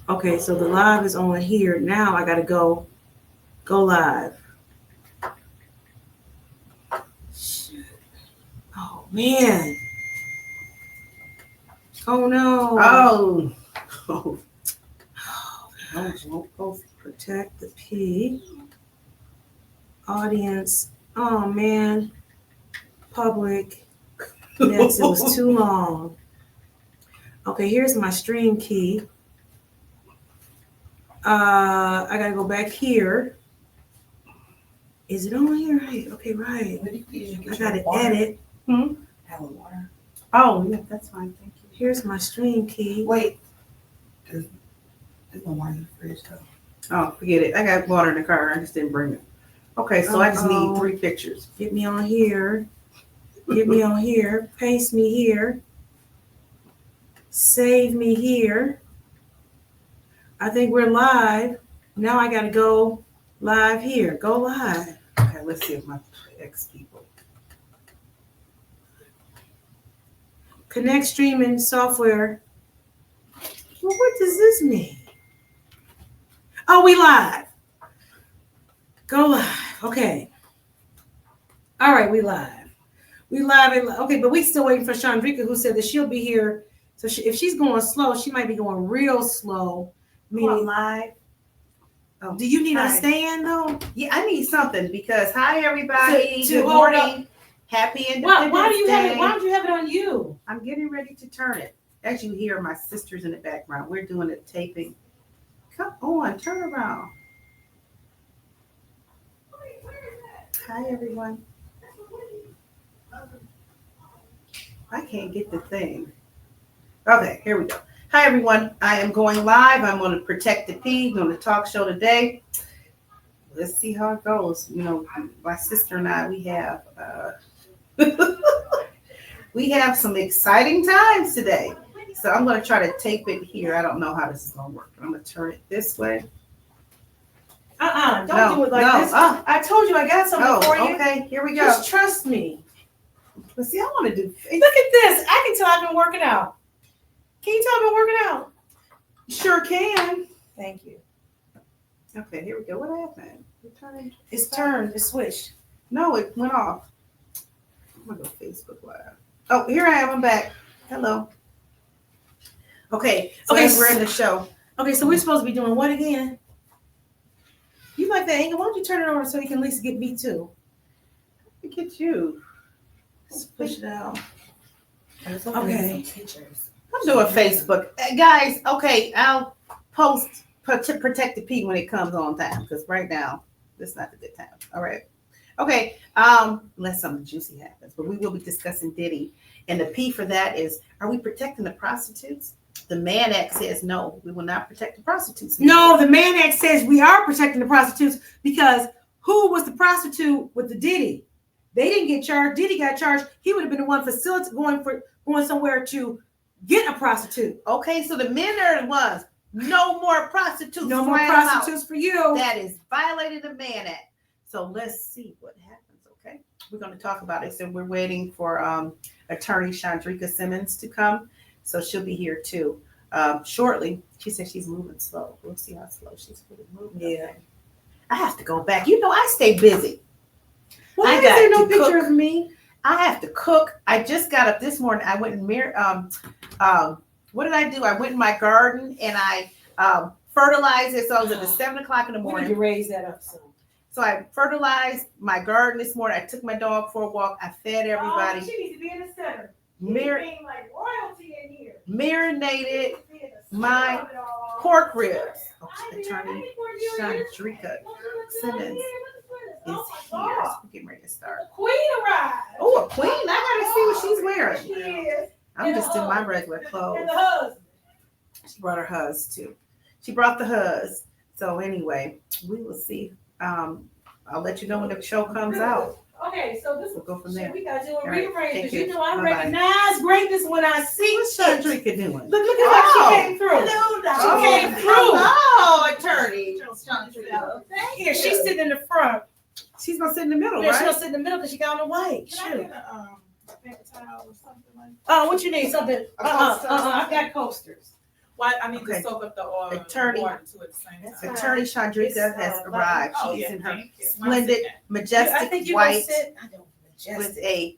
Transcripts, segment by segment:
Okay, so the live is on here. Now I gotta go live. Shit. Oh man. Oh no. Oh. Protect the P. Audience. Oh man. Public. Yes, it was too long. Okay, here's my stream key. I gotta go back here. Is it on here? Right. Okay, right. I gotta edit. Have a water. Oh, yeah, that's fine. Thank you. Here's my stream key. Wait. There's no water in the fridge, though. Oh, forget it. I got water in the car. I just didn't bring it. Okay, so I just need 3 pictures. Get me on here. Get me on here. Paste me here. Save me here. I think we're live. Now I gotta go live here. Go live. Okay, let's see if my ex people. Connect streaming software. Well, what does this mean? Oh, we live. Go live. Okay. All right, we live. We live. Okay, but we still waiting for Shawndrica, who said that she'll be here. So if she's going slow, she might be going real slow. Meaning live. Oh, do you need a stand though? Yeah, I need something because hi everybody. Good morning. Happy Independence Why do you have Day. it? Why don't you have it on you? I'm getting ready to turn it. As you hear, my sister's in the background. We're doing a taping. Come on, turn around. Hi everyone. I can't get the thing. Okay, here we go. Hi everyone. I am going live. I'm on to Protect the P, on the talk show today. Let's see how it goes. You know, my sister and I, we have some exciting times today. So I'm going to try to tape it here. I don't know how this is going to work, but I'm going to turn it this way. Don't do it like this. I told you I got something for you. Okay, here we go. Just trust me. Let's see, I want to do. Look at this. I can tell I've been working out. Can you tell I've been working out? Sure can. Thank you. Okay, here we go. What happened? It's turned. It's switched. No, it went off. I'm going to go Facebook Live. Oh, here I am. I'm back. Hello. Okay, so we're in the show. Okay, so we're supposed to be doing what again? You like that angle? Why don't you turn it over so you can at least get me too? Look at you. Let's push it out. Okay. I'm doing Facebook. Guys, okay, I'll post Protect the P when it comes on time because right now, this is not the good time. All right. Okay, unless something juicy happens, but we will be discussing Diddy. And the P for that is, are we protecting the prostitutes? The Mann Act says no, we will not protect the prostitutes. No, the Mann Act says we are protecting the prostitutes because who was the prostitute with the Diddy? They didn't get charged. Diddy got charged. He would have been the one going somewhere to get a prostitute. Okay, so the men are the ones. No more prostitutes. No more prostitutes for you. That is violating the Mann Act. So let's see what happens. Okay, we're going to talk about it. So we're waiting for attorney Shawndrica Simmons to come. So she'll be here too shortly. She said she's moving slow. We'll see how slow she's really moving. Yeah. Okay. I have to go back. You know, I stay busy. Why is there no picture of me? I have to cook. I just got up this morning. I went and what did I do? I went in my garden and I fertilized it. So I was at the 7 o'clock in the morning. We need to raise that up some. So I fertilized my garden this morning. I took my dog for a walk. I fed everybody. Oh, she needs to be in the center. Like royalty in here. Marinated my pork ribs. Oh, attorney Shawndrica Simmons is here. So we're getting ready to start. Queen arrived. Oh, a queen! I gotta see what she's wearing. She is. I'm just in my regular clothes. And the husband. She brought her huzz too. She brought the huzz. So anyway, we will see. I'll let you know when the show comes out. Okay, so this We'll go from there. We gotta do a All right, rearrange because thank you you. know I Bye-bye. recognize greatness when I see What's it. Shawndrica doing? Look at how she came through. Hello, She came through. Oh, attorney. Here, she's sitting in the front. She's gonna sit in the middle, Yeah, right? she's gonna sit in the middle because she got on the white. Can I Shoot. get a paper towel or something like that? Oh, what you need? Something. I got coasters. Why I need Okay. to soak up the oil Attorney- and water to at the same That's time. fine. Attorney Shawndrica has It's, arrived. Oh, She's yeah, in her thank you. splendid, I majestic think you're gonna white sit. I don't majestic. with a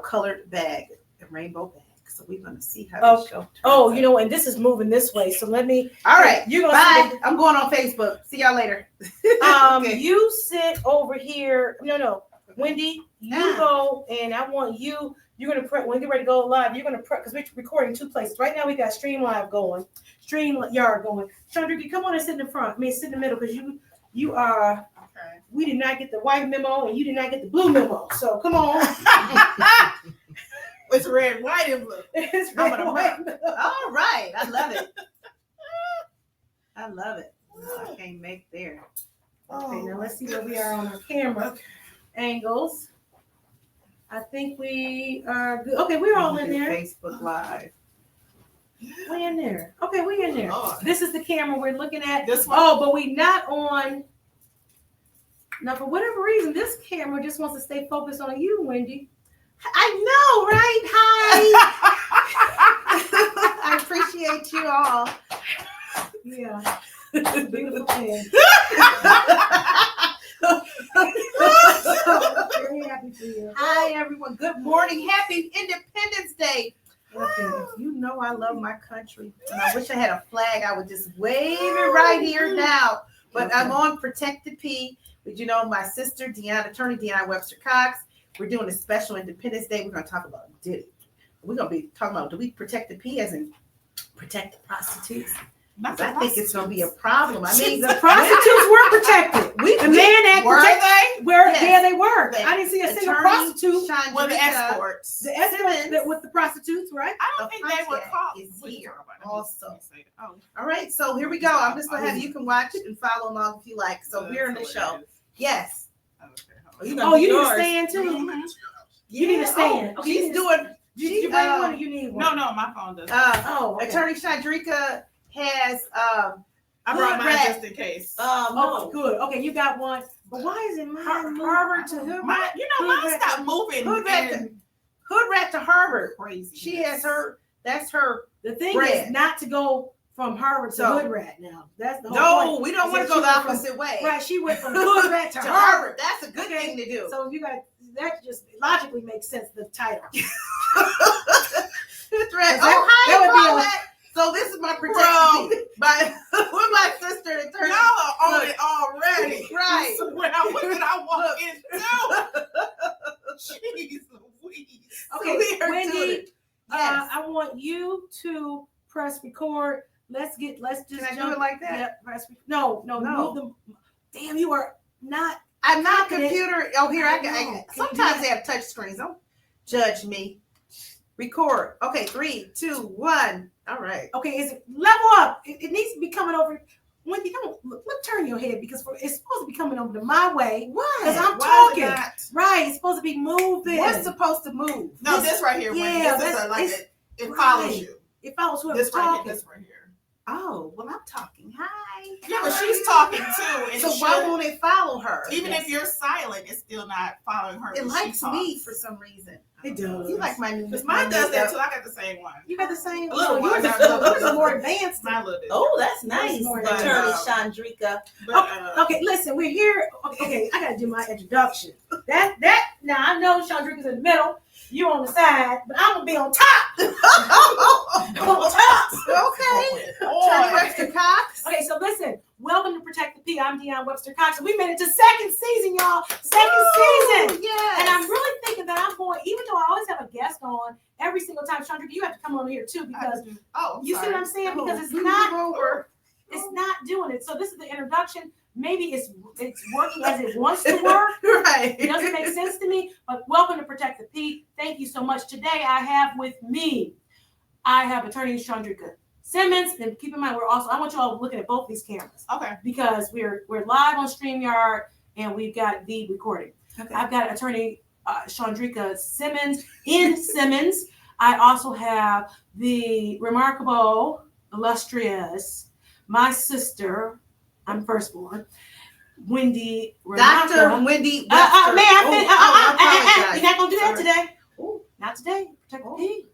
colored bag, a rainbow bag. So we're gonna see how this show turns Oh, out. you know, and this is moving this way. So let me. All right, You're gonna bye. sit. I'm going on Facebook. See y'all later. Okay. You sit over here. No, Wendy, you Ah. go, and I want you. You're gonna prep when you get ready to go live. You're gonna prep because we're recording two places right now. We got Stream Live going, Stream Yard going. Shawndrica, come on and sit in the front. I mean, sit in the middle because you are. Okay. We did not get the white memo, and you did not get the blue memo. So come on. It's red, white, and blue. It's I'm red, gonna white memo. All right, I love it. I love it. No, I can't make there. Okay, now let's see where we are on our camera angles. I think we are good. Okay, we're all in there. Facebook Live. We in there. Okay, we in there. Lord. This is the camera we're looking at. This one? Oh, but we not on. Now, for whatever reason, this camera just wants to stay focused on you, Wendy. I know, right? Hi. I appreciate you all. Yeah. Beautiful thing. Very happy for you. Hi, everyone. Good morning. Happy Independence Day. Okay. You know I love my country. And I wish I had a flag. I would just wave it right here now. But I'm on Protected P. But you know, my sister, Attorney Deanna Webster Cox. We're doing a special Independence Day. We're going to talk about Diddy. We're going to be talking about, do we protect the P as in protect the prostitutes? Not I think it's going to be a problem. I mean, The prostitutes were protected. The Mann Act Were protected. they? Yes. Yes. Yeah, they were. Okay. I didn't see a single Attorney prostitute. Well, the Shawndrica escorts. The escorts Simmons. that with the prostitutes, right? I don't think they were Pontiac called. is What you here talking about? also. Let me say that. Oh, All right, so here we go. I'm just going to have you can watch it and follow along if you like. So we're in the that's show. what it is. Yes. Okay, hold on. Oh, you need to stand too. Mhm. You need to stand. Oh, Okay, you she's need to- doing. Did you bring one or you need one? No, my phone does. Oh, okay. Attorney Shawndrica has I brought mine Red. just in case. Oh, good. Okay, you got one. But why is it mine Harvard to Hood? Mine, mine Hood stopped moving. Hood rat to- and Hood Rat to Harvard. crazy. She has her. That's her. The thing Red. is not to go from Harvard to So- Hood Rat now. That's the whole No, point. we don't Is want to that go she the went from- opposite way. Right, she went from Hood Rat to To Harvard. Harvard. That's a good Okay. thing to do. So you got that just logically makes sense. The title. Hood Rat. That- Oh, hi, that would be a- Paulette. So this is my Bro. protected. My with my sister. Attorney. Y'all are on Look. it already. Right. What did I walk into? Jeez Louise. Okay, we are Wendy. doing it. Yes. I want you to press record. Let's just Can I do jump. it like that? Yep. No. No. Move them. Damn, you are not. I'm not Confident. computer. Oh, here I I got. know. Can you do Sometimes that? they have touch screens. Don't judge me. Record. Okay, 3, 2, 1. All right. Okay, is it level up? It needs to be coming over. Wendy, don't look. Turn your head because it's supposed to be coming over to my way. Because I'm Why is it talking. not? Right, it's supposed to be moving. What's supposed to move? No, this right here. Wendy, Yeah, this is that's- like it's- it follows right. you. It follows whoever's This right talking. here. This right here. Oh, well, I'm talking. Hi. Yeah, but How are she's you? talking too, and So it why should- won't it follow her? even if you're silent, it's still not following her. it when likes she me talks. for some reason. It does. You like my new? Because mine does that too. I got the same one. You got the same. A little yours one. is more advanced. My little bit. Oh, that's nice, More than Attorney that. Shawndrica. But, Okay, listen, we're here. Okay, I gotta do my introduction. That now I know Shawndrica's in the middle, you're on the side, but I'm gonna be on top. On top. Okay. Boy. Attorney Webster Cox. Okay, so listen, welcome to Protect the P. I'm Deanna Webster Cox, and we made it to second season, y'all. Second season. Yes. And I'm really thinking that I'm going, even though I always have a guest on every single time, Shawndrica, you have to come on here too because Oh, you see what I'm saying? Because it's not doing it. So this is the introduction. Maybe it's working as it wants to work. Right. It doesn't make sense to me, but welcome to Protect the P. Thank you so much. Today I have with me, I have Attorney Shawndrica Simmons, and keep in mind I want you all looking at both these cameras Okay. because we're live on StreamYard and we've got the recording. Okay. I've got Attorney Shawndrica Simmons in Simmons. I also have the remarkable, illustrious, my sister, I'm firstborn, Wendy Dr. Renata. Wendy May I Webster. finish? I You're not gonna do that Sorry. today. Ooh, not today. Protect the P.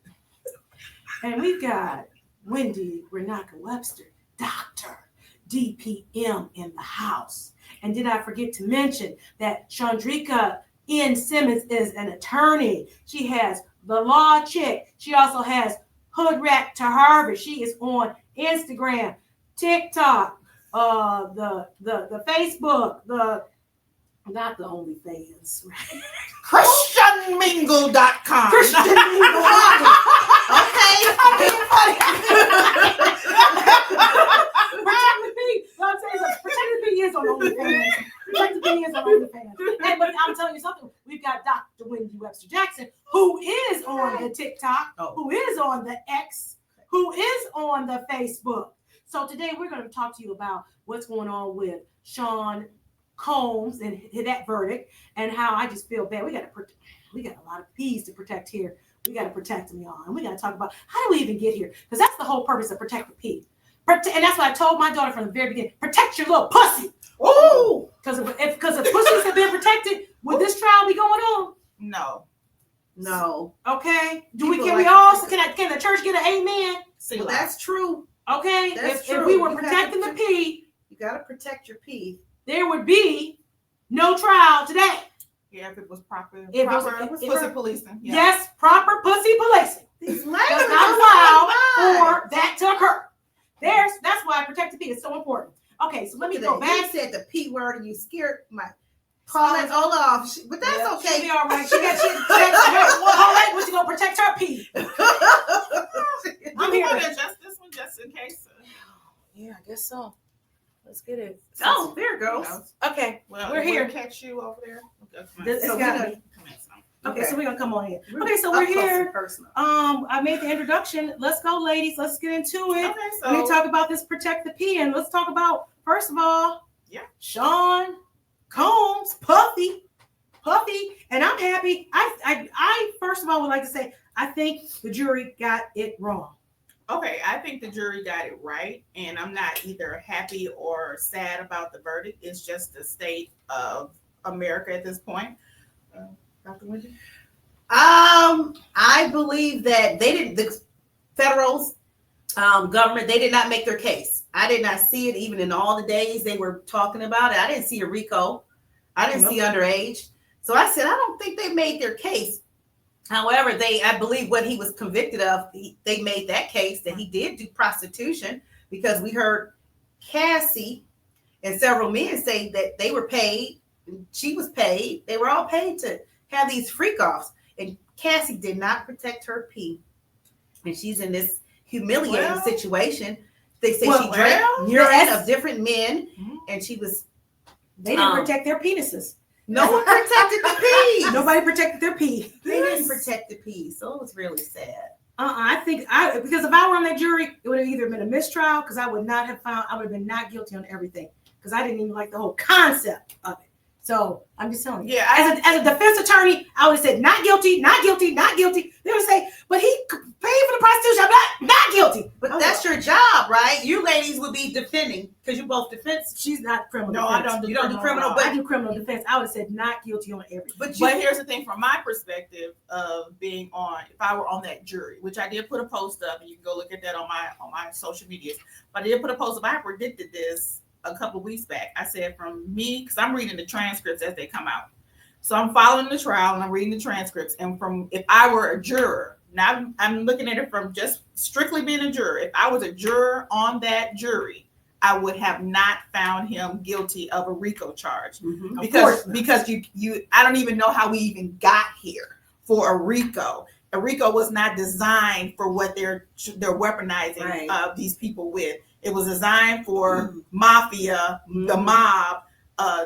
And we've got Wendy Renaka Webster, Dr. DPM in the house. And did I forget to mention that Shawndrica Simmons is an attorney. She has the law chick. She also has Hood Rat to Harvard. She is on Instagram, TikTok, the Facebook, not the OnlyFans, right? ChristianMingle.com. Christian Mingle. Okay. Protected P is on OnlyFans. Protected P is on OnlyFans. And but I'm telling you something. We've got Dr. Wendy Webster Jackson, who is on the TikTok, who is on the X, who is on the Facebook. So today we're going to talk to you about what's going on with Sean Combs and that verdict, and how I just feel bad. We got a lot of P's to protect here. We got to protect them, y'all, and we got to talk about how do we even get here, because that's the whole purpose of Protect the P. And that's what I told my daughter from the very beginning: protect your little pussy. Ooh. Because if pussies have been protected, would this trial be going on? No. Okay. Can the church get an amen? Well, that's true. Okay. That's If true. we were You protecting the P, You got to protect your P. there would be no trial today. Yeah, if it was proper pussy policing. Yeah. Yes, proper pussy policing These does languages not are allow fine. for that to occur. That's why Protect the P is so important. Okay, so let me go You back. said the P word and you scared my Paulette Olaf, but that's She'll okay. be all right. She Paulette, what you gonna protect her P? Do I'm you here. want to adjust this one just in case? Yeah, I guess so. Let's get it. Oh, there it goes. Okay, Well, we're here. We'll catch you over there. Okay, come on. This So got we me. Come on, son. Okay, so we're gonna come on here. We're Okay, so up we're close and here. personal. I made the introduction. Let's go, ladies. Let's get into it. Okay, Let me so talk about this Protect the P, and let's talk about, first of all, Yeah. Sean Combs, Puffy, and I'm happy. I first of all would like to say I think the jury got it wrong. okay, I think the jury got it right, and I'm not either happy or sad about the verdict. It's just the state of America at this point. Dr. Wendy? I believe that the federal government, they did not make their case. I did not see it even in all the days they were talking about it. I didn't see a RICO. I didn't see underage. So I said, I don't think they made their case. However, I believe what he was convicted of, they made that case that he did do prostitution, because we heard Cassie and several men say that they were paid. She was paid. They were all paid to have these freak offs. And Cassie did not protect her P. And she's in this humiliating situation. They say she drank urine of different men, and she was. They didn't protect their penises. No one protected the P. Nobody protected their P. They didn't protect the P, so it was really sad. I think because if I were on that jury, it would have either been a mistrial, because I would have been not guilty on everything, because I didn't even like the whole concept of it. So I'm just telling you. Yeah, As a defense attorney, I would have said not guilty, not guilty, not guilty. They would say, but he paid for the prostitution. I'm not guilty. But that's your job, right? You ladies would be defending, because you both defense. She's not criminal. No, defense. I don't do You don't do criminal, law. but I do criminal defense. I would have said not guilty on everything. But here's the thing, from my perspective of being on, if I were on that jury, which I did put a post up, and you can go look at that on my social medias. But I did put a post up. I predicted this a couple of weeks back. I said, from me, because I'm reading the transcripts as they come out. So I'm following the trial and I'm reading the transcripts. And from, if I were a juror, now I'm looking at it from just strictly being a juror. If I was a juror on that jury, I would have not found him guilty of a RICO charge. Mm-hmm. Because you I don't even know how we even got here for a RICO. A RICO was not designed for what they're weaponizing these people with. It was designed for mafia, the mob,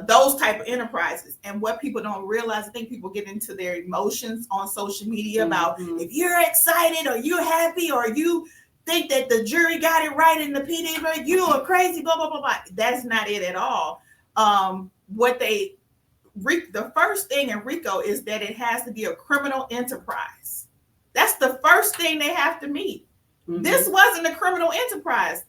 those type of enterprises. And what people don't realize, I think people get into their emotions on social media about if you're excited or you're happy or you think that the jury got it right in the PD, you are crazy, blah, blah, blah, blah. That's not it at all. The first thing in RICO is that it has to be a criminal enterprise. That's the first thing they have to meet. Mm-hmm. This wasn't a criminal enterprise.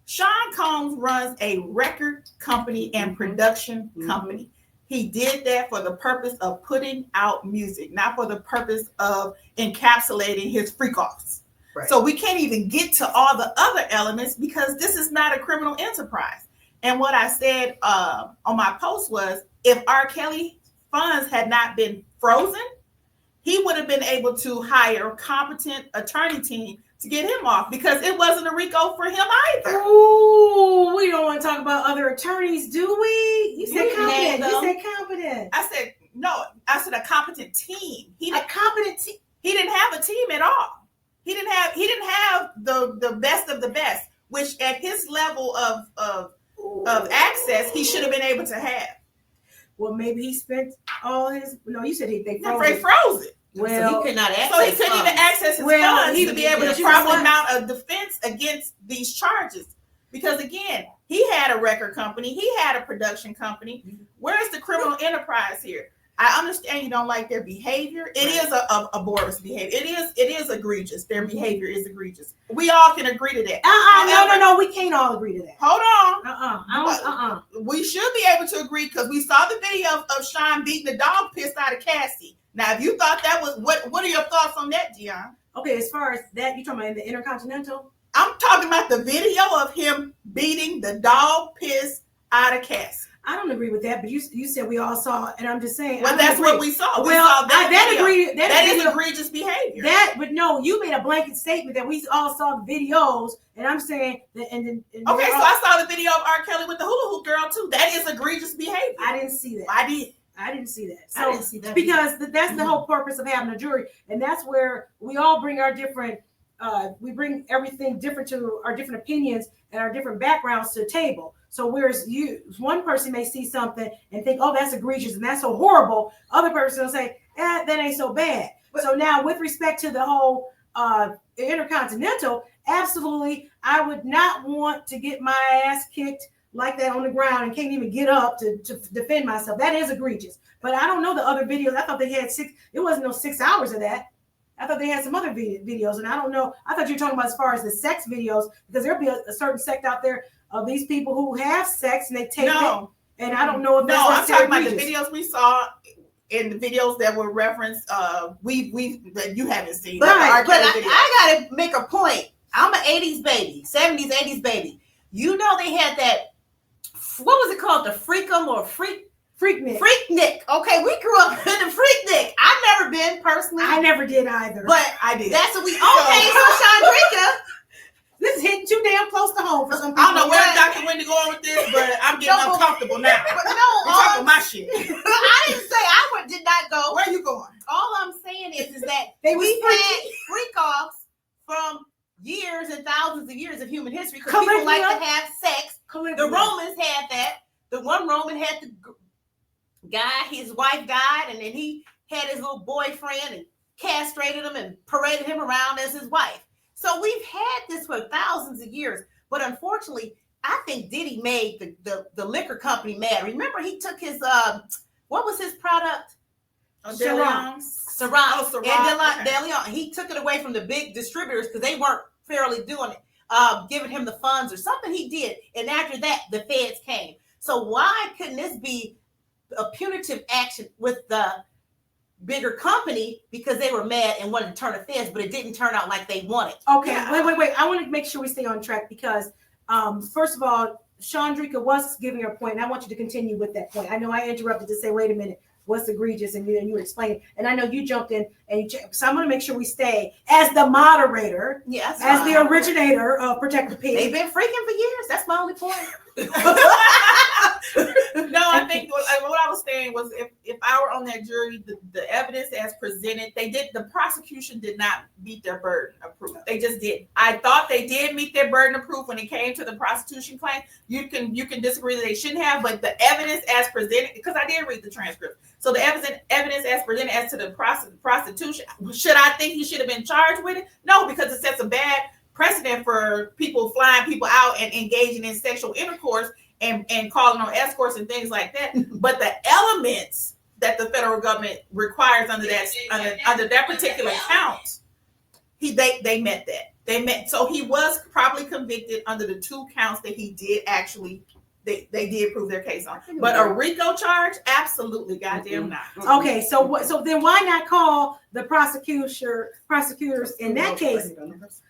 Sean Combs runs a record company and production company. He did that for the purpose of putting out music, not for the purpose of encapsulating his freak offs. Right. So we can't even get to all the other elements because this is not a criminal enterprise. And what I said on my post was, if R. Kelly funds had not been frozen, he would have been able to hire a competent attorney team to get him off, because it wasn't a RICO for him either. Ooh, we don't want to talk about other attorneys, do we? You said competent. You said competent. I said no. I said a competent team. A competent team. He didn't have a team at all. He didn't have the best of the best, which at his level of access, he should have been able to have. Well, maybe he spent all his. No, you said they froze it. Well, so he could not access. So he couldn't even access his funds to be able to properly mount a defense against these charges. Because again, he had a record company, he had a production company. Where's the criminal enterprise here? I understand you don't like their behavior. It is a Boris behavior. It is egregious. Their behavior is egregious. We all can agree to that. No. We can't all agree to that. Hold on. We should be able to agree, because we saw the video of Sean beating the dog piss out of Cassie. Now, if you thought that was what are your thoughts on that, Dion? Okay, as far as that, you talking about in the Intercontinental? I'm talking about the video of him beating the dog piss out of Cassie. I don't agree with that, but you said we all saw, and I'm just saying. Well, that's what we saw. That is egregious behavior. But no, you made a blanket statement that we all saw the videos, and I'm saying that. Okay, so I saw the video of R. Kelly with the hula hoop girl too. That is egregious behavior. I didn't see that. I did. I didn't see that. So, I didn't see that because that's the whole purpose of having a jury, and that's where we all bring our different. We bring everything different to our different opinions and our different backgrounds to the table. So whereas one person may see something and think, oh, that's egregious and that's so horrible. Other person will say, that ain't so bad. So now with respect to the whole Intercontinental, absolutely, I would not want to get my ass kicked like that on the ground and can't even get up to defend myself. That is egregious. But I don't know the other videos. I thought they had it wasn't no 6 hours of that. I thought they had some other videos, and I don't know. I thought you were talking about as far as the sex videos, because there'll be a certain sect out there of these people who have sex and they take it. And I don't know if that's I'm talking about the videos we saw and the videos that were referenced. That you haven't seen. Right, but I gotta make a point. I'm an 80s baby, 70s, 80s baby. You know they had that. What was it called? The Freakum or Freaknik. Okay, we grew up in the Freaknik. I've never been personally. I never did either. But I did. That's what we. Okay, so Shawndrica. This is hitting too damn close to home for some people. I don't know where Dr. Wendy going with this, but I'm getting uncomfortable now. But no, you're talking my shit. I didn't say did not go. Where you going? All I'm saying is that we've had freak-offs from years and thousands of years of human history, because people like to have sex. The Romans had that. The one Roman had the guy, his wife died, and then he had his little boyfriend and castrated him and paraded him around as his wife. So we've had this for thousands of years, but unfortunately, I think Diddy made the liquor company mad. Remember, he took his what was his product? Ciroc. And De Leon. He took it away from the big distributors because they weren't fairly doing it, giving him the funds or something he did. And after that, the feds came. So why couldn't this be a punitive action with the bigger company, because they were mad and wanted to turn the feds, but it didn't turn out like they wanted? Okay, wait. I want to make sure we stay on track, because first of all, Shawndrica was giving her point, and I want you to continue with that point. I know I interrupted to say, wait a minute, what's egregious, and you were explaining, and I know you jumped in, so I'm going to make sure we stay as the moderator, as the originator of Protect the Pig. They've been freaking for years. That's my only point. No, I think what I was saying was, if I were on that jury, the evidence as presented, the prosecution did not meet their burden of proof. They just did. I thought they did meet their burden of proof when it came to the prostitution claim. You can disagree that they shouldn't have, but the evidence as presented, because I did read the transcript. So the evidence as presented as to the prostitution, should I think he should have been charged with it? No, because it sets a bad precedent for people flying people out and engaging in sexual intercourse and calling on escorts and things like that. But the elements that the federal government requires under that particular count, they met that. So he was probably convicted under the 2 counts that he did actually they did prove their case on. But a RICO charge, absolutely, goddamn not. Okay, so then why not call the prosecutors in that case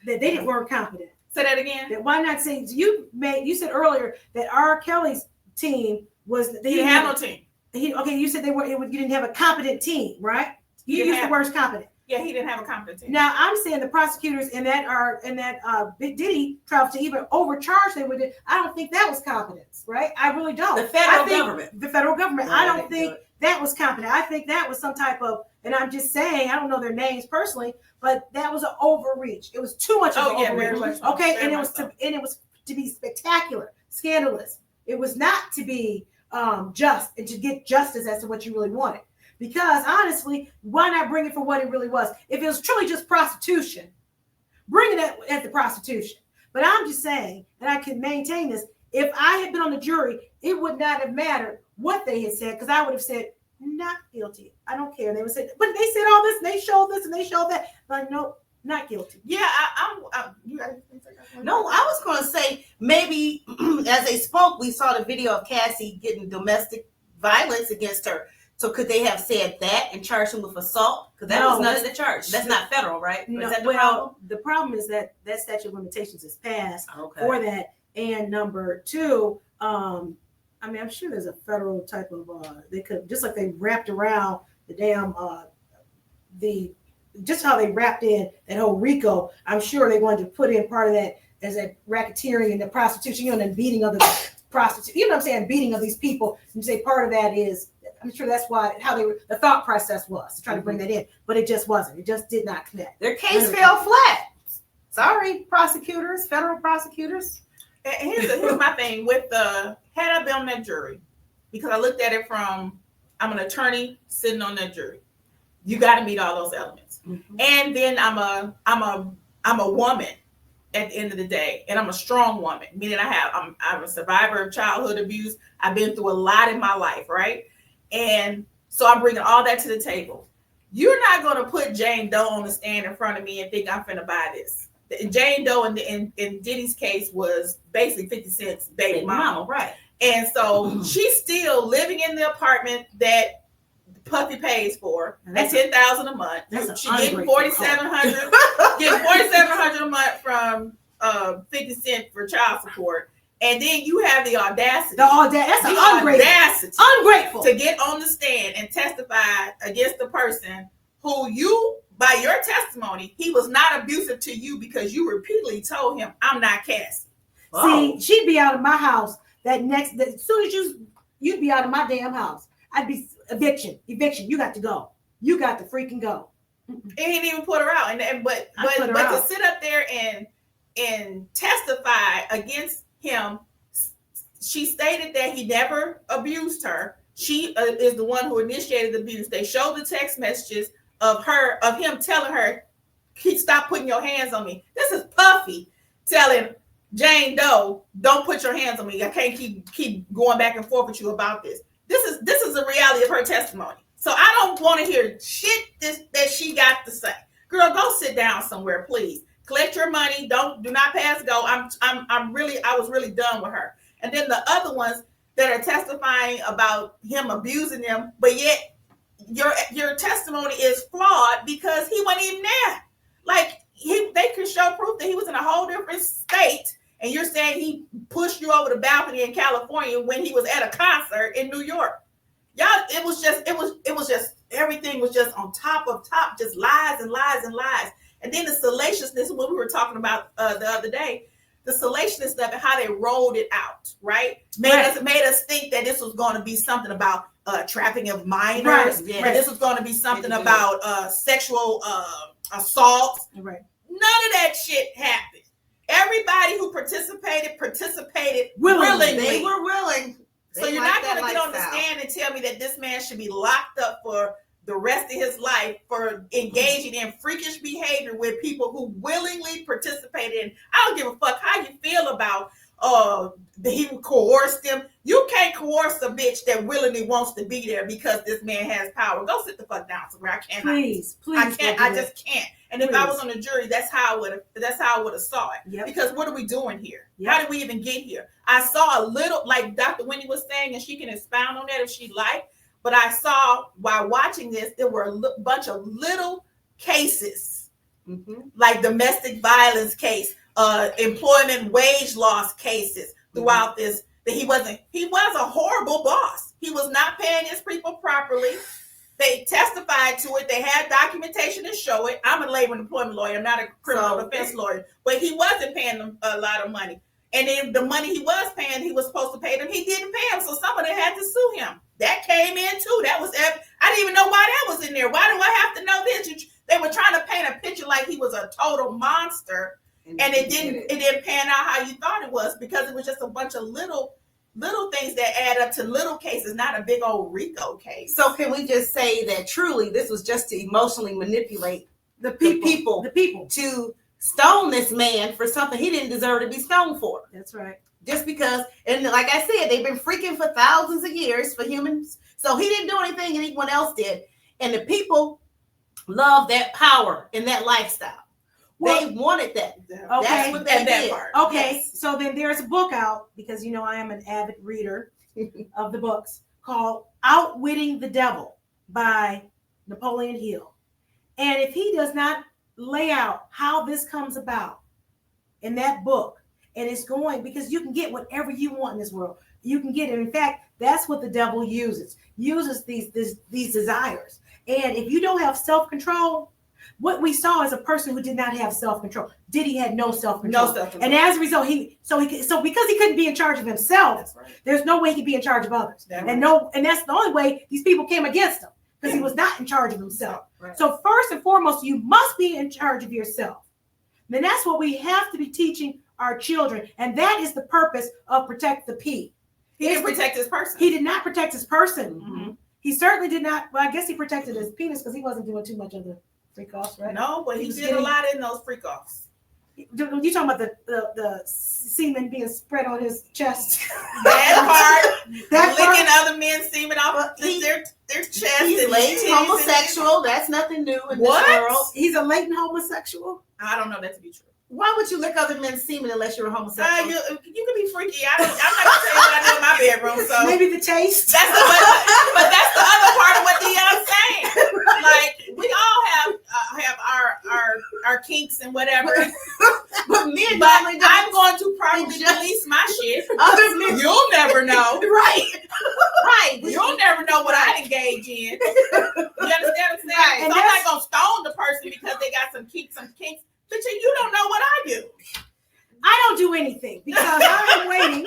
that they weren't competent? Say that again. That why not say you said earlier that R. Kelly's team was He didn't have no team. You said you didn't have a competent team, right? You used the word competent. Yeah, he didn't have a competent team. Now I'm saying the prosecutors in that Big Diddy trial to even overcharge them with it. I don't think that was competence, right? I really don't. The federal government. The federal government. I don't think that was competent. I think that was some type of, and I'm just saying, I don't know their names personally, but that was an overreach. It was too much of an overreach. Very much. Okay, very and it much was so. it was to be spectacular, scandalous. It was not to be just and to get justice as to what you really wanted. Because honestly, why not bring it for what it really was? If it was truly just prostitution, bring it at the prostitution. But I'm just saying, and I can maintain this, if I had been on the jury, it would not have mattered what they had said, because I would have said, not guilty. I don't care. They would say, but they said all this, and they showed this, and they showed that. Like, no, not guilty. Yeah, No, I was going to say maybe as they spoke, we saw the video of Cassie getting domestic violence against her. So could they have said that and charged him with assault? Because that was none of the charge. That's not federal, right? No, is that the problem? The problem is that statute of limitations is passed for that. And number two, I'm sure there's a federal type of they could, just like they wrapped around the damn just how they wrapped in that whole RICO. I'm sure they wanted to put in part of that as a racketeering and the prostitution, and the beating of the prostitute. You know what I'm saying? Beating of these people. And say part of that is, I'm sure that's the thought process was to try to bring that in, but it just wasn't. It just did not connect. Their case fell flat. Sorry, prosecutors, federal prosecutors. And here's my thing with had I been on that jury, because I looked at it from, I'm an attorney sitting on that jury. You got to meet all those elements. Mm-hmm. And then I'm a woman at the end of the day, and I'm a strong woman, meaning I'm a survivor of childhood abuse. I've been through a lot in my life, right? And so I'm bringing all that to the table. You're not going to put Jane Doe on the stand in front of me and think I'm finna buy this. Jane Doe in Diddy's case was basically 50 Cent's baby mama. Right. And so she's still living in the apartment that Puffy pays for at $10,000 a month. She's getting $4,700. Getting $4,700 a month from 50 Cent for child support. And then you have the audacity. That's ungrateful to get on the stand and testify against the person who you, by your testimony, he was not abusive to you because you repeatedly told him, I'm not Cassie. See, she'd be out of my house as soon as you'd be out of my damn house. I'd be eviction. You got to go. You got to freaking go. And he didn't even put her out. But to sit up there and testify against him, she stated that he never abused her. She is the one who initiated the abuse. They showed the text messages of him telling her, stop putting your hands on me. This is Puffy telling Jane Doe, don't put your hands on me. I can't keep going back and forth with you about this. This is the reality of her testimony. So I don't want to hear shit that she got to say. Girl, go sit down somewhere, please. Collect your money. Do not pass go. I was really done with her. And then the other ones that are testifying about him abusing them, but yet your testimony is flawed because he wasn't even there. Like they could show proof that he was in a whole different state, and you're saying he pushed you over the balcony in California when he was at a concert in New York. Y'all, it was just everything was just on top of top, just lies and lies and lies. And then the salaciousness, what we were talking about the other day, the salaciousness of it, how they rolled it out, right? Made us think that this was going to be something about trafficking of minors. Right. Yeah. This was going to be something about sexual assault. Right. None of that shit happened. Everybody who participated willingly. They were willing. So you're not going to get on the stand and tell me that this man should be locked up for the rest of his life for engaging in freakish behavior with people who willingly participated in. I don't give a fuck how you feel about he coerced them. You can't coerce a bitch that willingly wants to be there because this man has power. Go sit the fuck down somewhere. I can't. Please. I can't. I just can't. And if I was on the jury, that's how I would have saw it. Yep. Because what are we doing here? Yep. How did we even get here? I saw a little, like Dr. Winnie was saying, and she can expound on that if she liked. But I saw while watching this, there were a bunch of little cases, like domestic violence case, employment wage loss cases throughout this. That he was a horrible boss. He was not paying his people properly. They testified to it. They had documentation to show it. I'm a labor and employment lawyer. I'm not a criminal defense lawyer. But he wasn't paying them a lot of money. And then the money he was paying, he was supposed to pay them. He didn't pay them. So somebody had to sue him. That came in too. That was, I didn't even know why that was in there. Why do I have to know this? They were trying to paint a picture like he was a total monster. And it didn't pan out how you thought it was, because it was just a bunch of little things that add up to little cases, not a big old RICO case. So can we just say that truly this was just to emotionally manipulate the people to stone this man for something he didn't deserve to be stoned for? That's right. Just because, and like I said, they've been freaking for thousands of years for humans. So he didn't do anything anyone else did. And the people love that power and that lifestyle. They wanted that. Okay. That's what they did. Part. Okay, Yes. so then there's a book out, because you know I am an avid reader of the books, called Outwitting the Devil by Napoleon Hill. And if he does not lay out how this comes about in that book, and it's going, because you can get whatever you want in this world. You can get it. In fact, that's what the devil uses these desires. And if you don't have self-control, what we saw is a person who did not have self-control. Diddy had no self-control. No self-control. And as a result, so because he couldn't be in charge of himself, That's right. there's no way he could be in charge of others. That's And that's the only way these people came against him, because he was not in charge of himself. Right. So first and foremost, you must be in charge of yourself. Then that's what we have to be teaching our children. And that is the purpose of Protect the P. He didn't protect his person. He did not protect his person. Mm-hmm. He certainly did not. Well, I guess he protected his penis, because he wasn't doing too much of the freak offs, right? No, but he did a lot in those freak offs. You talking about the semen being spread on his chest? That part, That licking part? other men's semen off their chest. He's and latent titties and- homosexual. That's nothing new in What? this world. He's a latent homosexual. I don't know that to be true. Why would you lick other men's semen unless you're a homosexual? You can be freaky. I'm not gonna tell you what I do in my bedroom. So Maybe the taste. that's but that's the other part of what Dion's saying. Like, we all have our kinks and whatever. But men But normally I'm don't. going to properly Just- release my shit. Other men, You'll never know. right? Right. You'll never know what I engage in. You understand what I'm saying? Right. So And I'm not gonna stone the person because they got some kinks. But you don't know what I do. I don't do anything, because I am waiting.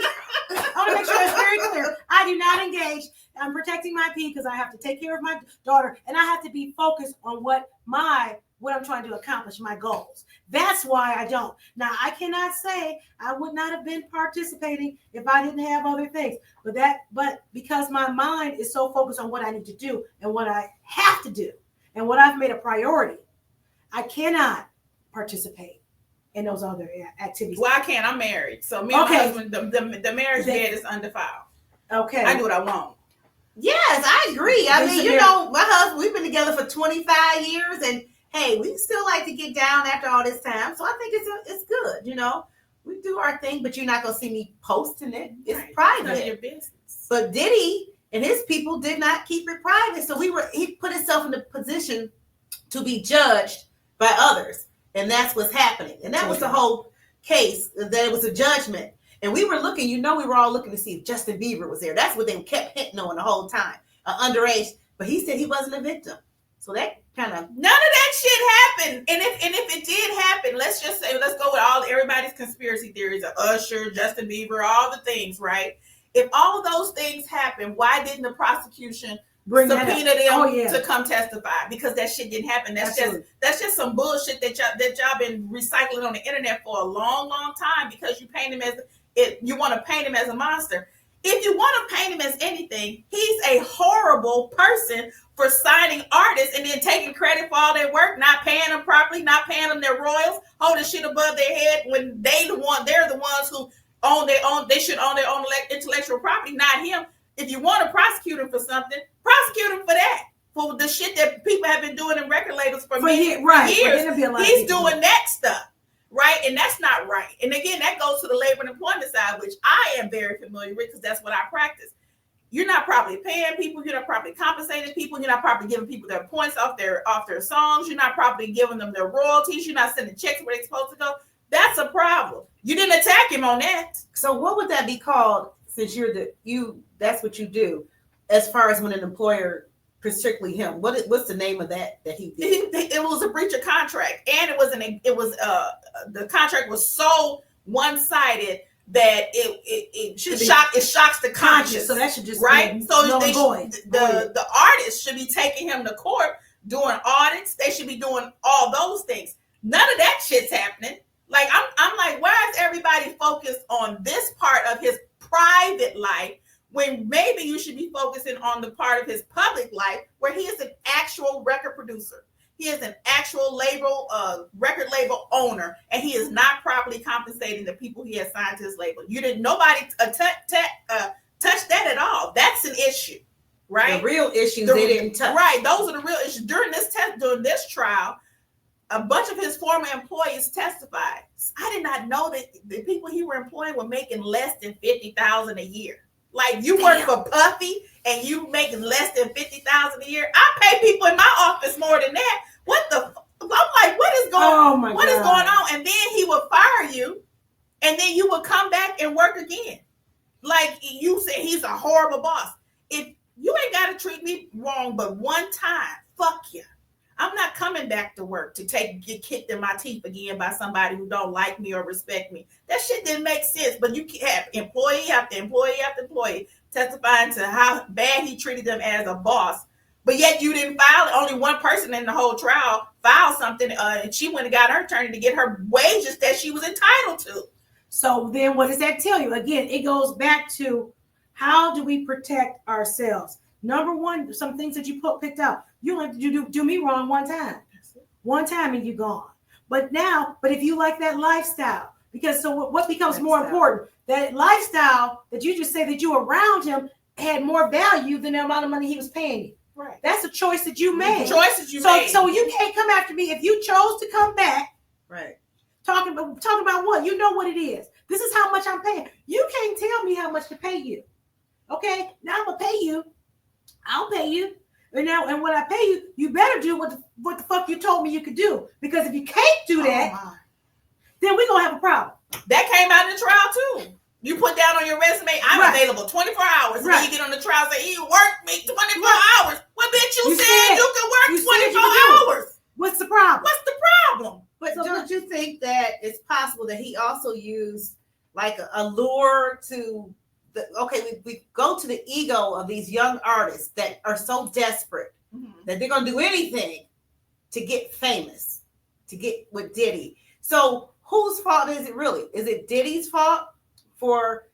I want to make sure it's very clear. I do not engage. I'm protecting my pee because I have to take care of my daughter, and I have to be focused on what I'm trying to accomplish, my goals. That's why I don't. Now, I cannot say I would not have been participating if I didn't have other things. But because my mind is so focused on what I need to do and what I have to do and what I've made a priority, I cannot participate in those other activities. Well, I can't. I'm married, so me and my husband, the marriage bed is undefiled. Okay. I do what I want. Yes, I agree. I This mean, is you very- know, my husband, we've been together for 25 years, and hey, we still like to get down after all this time. So I think it's good. You know, we do our thing, but you're not gonna see me posting it. It's Right. private. None of your business. But Diddy and his people did not keep it private. So he put himself in the position to be judged by others. And that's what's happening. And that was the whole case, that it was a judgment. And we were looking, we were all looking to see if Justin Bieber was there. That's what they kept hitting on the whole time. Underage. But he said he wasn't a victim. So that kind of... None of that shit happened. And if it did happen, let's go with everybody's conspiracy theories of Usher, Justin Bieber, all the things, right? If all of those things happen, why didn't the prosecution subpoena them to come testify? Because that shit didn't happen. That's just some bullshit that y'all been recycling on the internet for a long, long time, because you paint him you want to paint him as a monster. If you want to paint him as anything, he's a horrible person for signing artists and then taking credit for all their work, not paying them properly, not paying them their royals, holding shit above their head when they're the ones who they should own their own intellectual property, not him. If you want to prosecute him for something, prosecute him for that. For the shit that people have been doing in record labels for years. He's doing that stuff. Right? And that's not right. And again, that goes to the labor and employment side, which I am very familiar with because that's what I practice. You're not properly paying people. You're not properly compensating people. You're not properly giving people their points off their songs. You're not properly giving them their royalties. You're not sending checks where they're supposed to go. That's a problem. You didn't attack him on that. So what would that be called, since that's what you do, as far as when an employer, particularly him, what's the name of that he did? It was a breach of contract, and the contract was so one-sided that it shocks the conscience. So that should just right. Be so the artists should be taking him to court, doing audits. They should be doing all those things. None of that shit's happening. Like I'm like, why is everybody focused on this part of his private life when maybe you should be focusing on the part of his public life where he is an actual record producer? He is an actual record label owner, and he is not properly compensating the people he has signed to his label. Nobody touch that at all. That's an issue, right? The real issues they didn't touch. Right, those are the real issues. During this trial, a bunch of his former employees testified. I did not know that the people he were employing were making less than $50,000 a year. Like, you work for Puffy and you making less than $50,000 a year. I pay people in my office more than that. I'm like, what is going on? And then he would fire you, and then you would come back and work again. Like you said, he's a horrible boss. If you ain't got to treat me wrong, but one time, fuck you. I'm not coming back to work to get kicked in my teeth again by somebody who don't like me or respect me. That shit didn't make sense. But you have employee after employee after employee testifying to how bad he treated them as a boss. But yet you didn't file it. Only one person in the whole trial filed something, and she went and got her attorney to get her wages that she was entitled to. So then what does that tell you? Again, it goes back to how do we protect ourselves? Number one, some things that you picked out. You have to do me wrong one time. One time and you're gone. But if you like that lifestyle, because so what becomes more important? That lifestyle that you just say that you around him had more value than the amount of money he was paying you. Right. That's a choice that you made. Made. So you can't come after me if you chose to come back. Right. Talking about what? You know what it is. This is how much I'm paying. You can't tell me how much to pay you. Okay? Now I'm gonna pay you. I'll pay you. And when I pay you, you better do what the fuck you told me you could do. Because if you can't do that, then we're gonna have a problem. That came out in the trial too. You put down on your resume, I'm available 24 hours. And then you get on the trial and say, you worked me 24 hours. Well, bitch, you said you could work 24 hours. What's the problem? But don't you think that it's possible that he also used like a lure to we go to the ego of these young artists that are so desperate that they're going to do anything to get famous, to get with Diddy. So whose fault is it really? Is it Diddy's fault for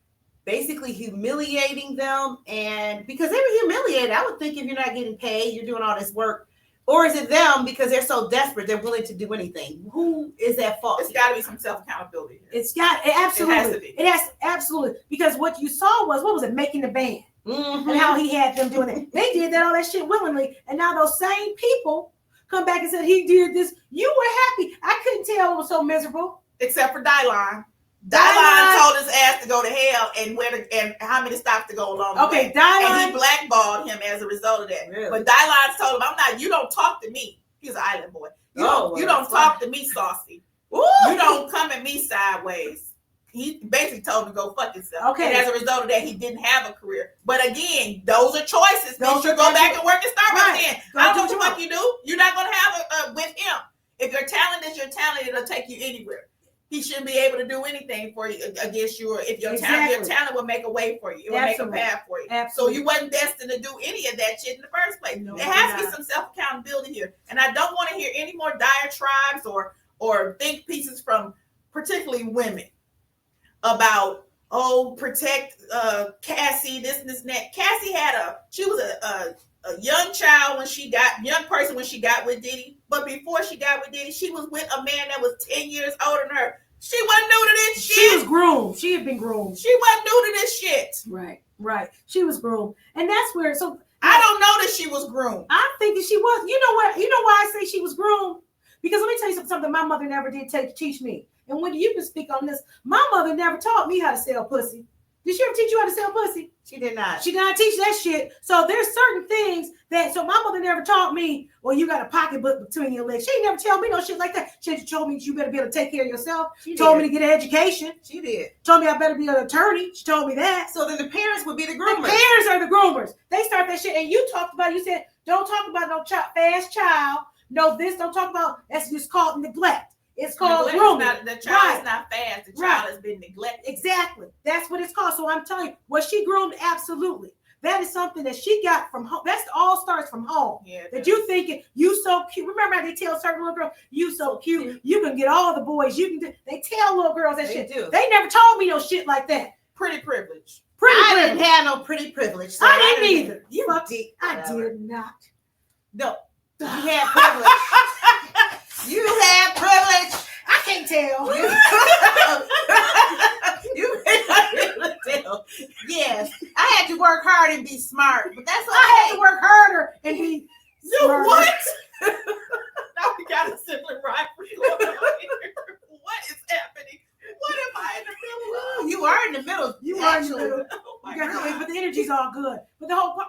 basically humiliating them? And because they were humiliated, I would think if you're not getting paid, you're doing all this work. Or is it them because they're so desperate, they're willing to do anything? Who is that fault? It's got to be some self-accountability. Absolutely. It has absolutely. Because what you saw was it? Making the band. Mm-hmm. And how he had them doing it. They did all that shit willingly. And now those same people come back and said he did this. You were happy. I couldn't tell it was so miserable. Except for Dylon. Dylon told his ass to go to hell and how many stops to go along the way. Dylon. And he blackballed him as a result of that. Really? But Dylon told him, you don't talk to me. He's an island boy. You don't talk to me, saucy. Ooh. You don't come at me sideways. He basically told him to go fuck himself. Okay. And as a result of that, he didn't have a career. But again, those are choices. Those you go back and work at Starbucks then. I don't know what the fuck you do. You're not going to have with him. If your talent is your talent, it'll take you anywhere. He shouldn't be able to do anything for you against you. Or if your talent will make a way for you. It will make a path for you. Absolutely. So you wasn't destined to do any of that shit in the first place. No, there has to be some self-accountability here. And I don't want to hear any more diatribes or think pieces from particularly women about, protect Cassie, this and that. Cassie she was a young person when she got with Diddy. But before she got with Diddy, she was with a man that was 10 years older than her. She wasn't new to this shit. She was groomed. She had been groomed. She wasn't new to this shit. Right. She was groomed. And that's where, so. I don't know that she was groomed. I think that she was. You know what? You know why I say she was groomed? Because let me tell you something my mother never did teach me. And when you can speak on this, my mother never taught me how to sell pussy. Did she ever teach you how to sell pussy? She did not. She did not teach that shit. So there's certain things that, so my mother never taught me, well, you got a pocketbook between your legs. She ain't never tell me no shit like that. She told me you better be able to take care of yourself. She told me to get an education. She did. Told me I better be an attorney. She told me that. So then the parents would be the The groomers. parents are the groomers. They start that shit. And you talked about, you said, don't talk about no fast child. No this, don't talk about, that's just called neglect. It's called grooming. The child is not fast. The child has been neglected. Exactly. That's what it's called. So I'm telling you, was she groomed? Absolutely. That is something that she got from home. That's all starts from home. Yeah, that you thinking you so cute. Remember how they tell certain little girls, you so cute. You can get all the boys. You can. They tell little girls that shit. Do. They never told me no shit like that. Pretty privilege. I didn't have no pretty privilege. So I didn't either. You did. I did not. No. You had privilege. You had privilege. I can't tell. You can't tell. Yes. I had to work hard and be smart, but that's okay. I had to work harder and be You what? Now we got a sibling rivalry going on here. What is happening? What am I in the middle of? You are in the middle. You are in the middle. Oh my You got God. to, but the energy's all good. But the whole,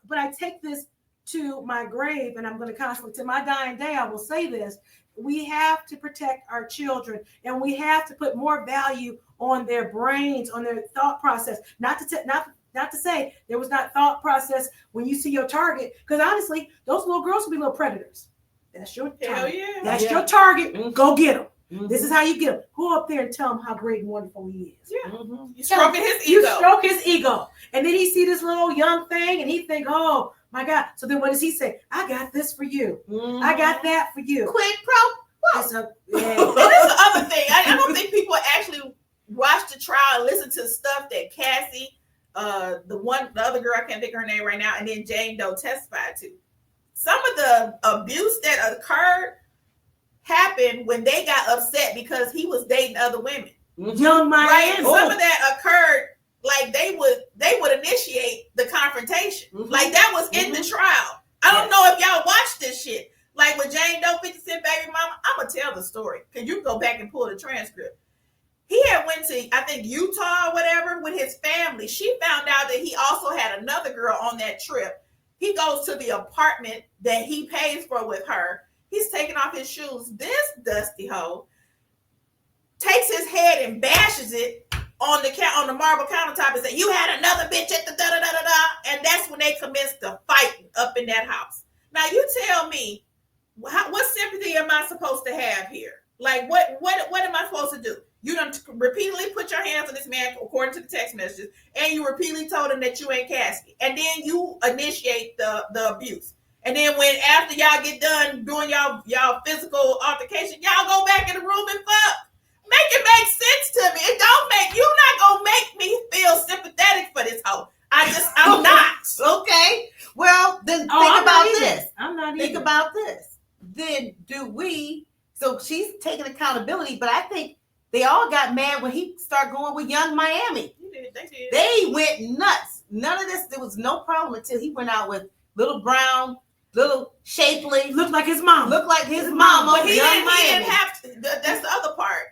but I take this to my grave, and I'm going to constantly, to my dying day, I will say this: we have to protect our children, and we have to put more value on their brains, on their thought process. Not to say there was not thought process when you see your target, because honestly, those little girls will be little predators. That's your target. Hell yeah. That's your target. Mm-hmm. Go get them. Mm-hmm. This is how you get him. Go up there and tell him how great and wonderful he is. Yeah. Mm-hmm. You stroking his You ego. stroke his ego. And then he see this little young thing and he think, oh my God. So then what does he say? I got this for you. Mm-hmm. I got that for you. Quid pro. It's a, And that's the other thing. I don't think people actually watch the trial and listen to stuff that Cassie, the other girl, I can't think of her name right now, and then Jane Doe testified to. Some of the abuse that occurred happened when they got upset because he was dating other women. Young Right? Miami. And some of that occurred like they would initiate the confrontation. Mm-hmm. Like that was in the trial. I don't know if y'all watched this shit. Like with Jane Doe, 50 Cent baby mama, I'm gonna tell the story because you can go back and pull the transcript. He had went to, I think, Utah or whatever with his family. She found out that he also had another girl on that trip. He goes to the apartment that he pays for with her. He's taking off his shoes. This dusty hoe takes his head and bashes it on the marble countertop and say, "You had another bitch at the da da da da da," and that's when they commenced the fighting up in that house. Now you tell me, what sympathy am I supposed to have here? Like what am I supposed to do? You done repeatedly put your hands on this man according to the text messages, and you repeatedly told him that you ain't Cassie, and then you initiate the abuse. And then when after y'all get done doing y'all physical altercation, y'all go back in the room and fuck. Make it make sense to me. It don't make, you're not gonna make me feel sympathetic for this hoe. I'm not. Okay. Well, then think I'm about not either. this. I'm not Think either. about this. Then do we? So she's taking accountability, but I think they all got mad when he started going with Young Miami. They did. They went nuts. None of this. There was no problem until he went out with little brown, little shapely, Looked like his mom. looked like his mama. But he Young didn't Miami. have to. That's the other part.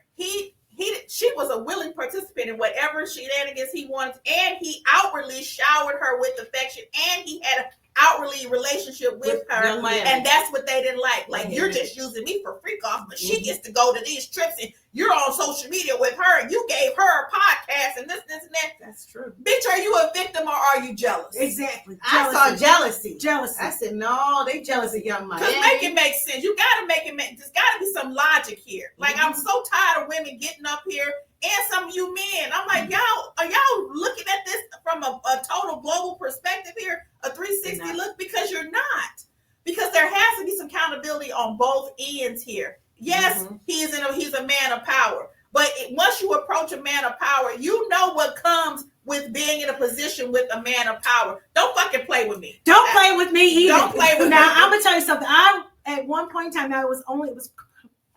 She was a willing participant in whatever shenanigans he wanted, and he outwardly showered her with affection, and he had an outwardly relationship with her, Young Miami. and that's what they didn't like. Like, you're just using me for freak off, but she gets to go to these trips, and you're on social media with her, and you gave her a podcast, and this, and that. That's true. Bitch, are you a victim or are you jealous? Exactly. I saw jealousy. Jealousy. I said, no, they jealous of Young Miami. Because make it make sense. You got to make it make, there's got to be some logic here. Like, I'm so tired of women getting up here, and some of you men. I'm like, y'all, are y'all looking at this from a total global perspective here? A 360 look? Because you're not. Because there has to be some accountability on both ends here. Yes, he's a man of power. But once you approach a man of power, you know what comes with being in a position with a man of power. Don't fucking play with me. Don't play with me either. Don't play with now, me. I'm gonna tell you something. I at one point in time, now it was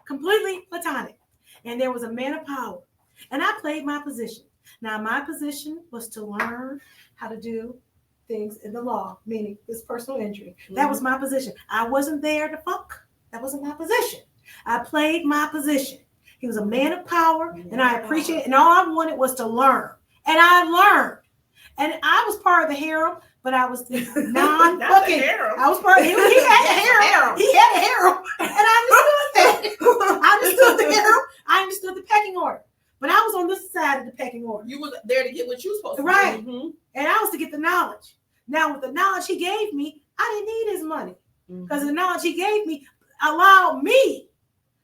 completely platonic. and there was a man of power, and I played my position. Now, my position was to learn how to do things in the law, meaning this personal injury. That was my position. I wasn't there to fuck. That wasn't my position. I played my position. He was a man of power, and I appreciate it. And all I wanted was to learn. And I learned. And I was part of the harem, but I was non-fucking. I was part of he had a harem. He had a harem. And I understood that. I understood the harem. I understood the pecking order. But I was on this side of the pecking order. You were there to get what you were supposed to right. do. Right. And I was to get the knowledge. Now, with the knowledge he gave me, I didn't need his money. Because the knowledge he gave me allowed me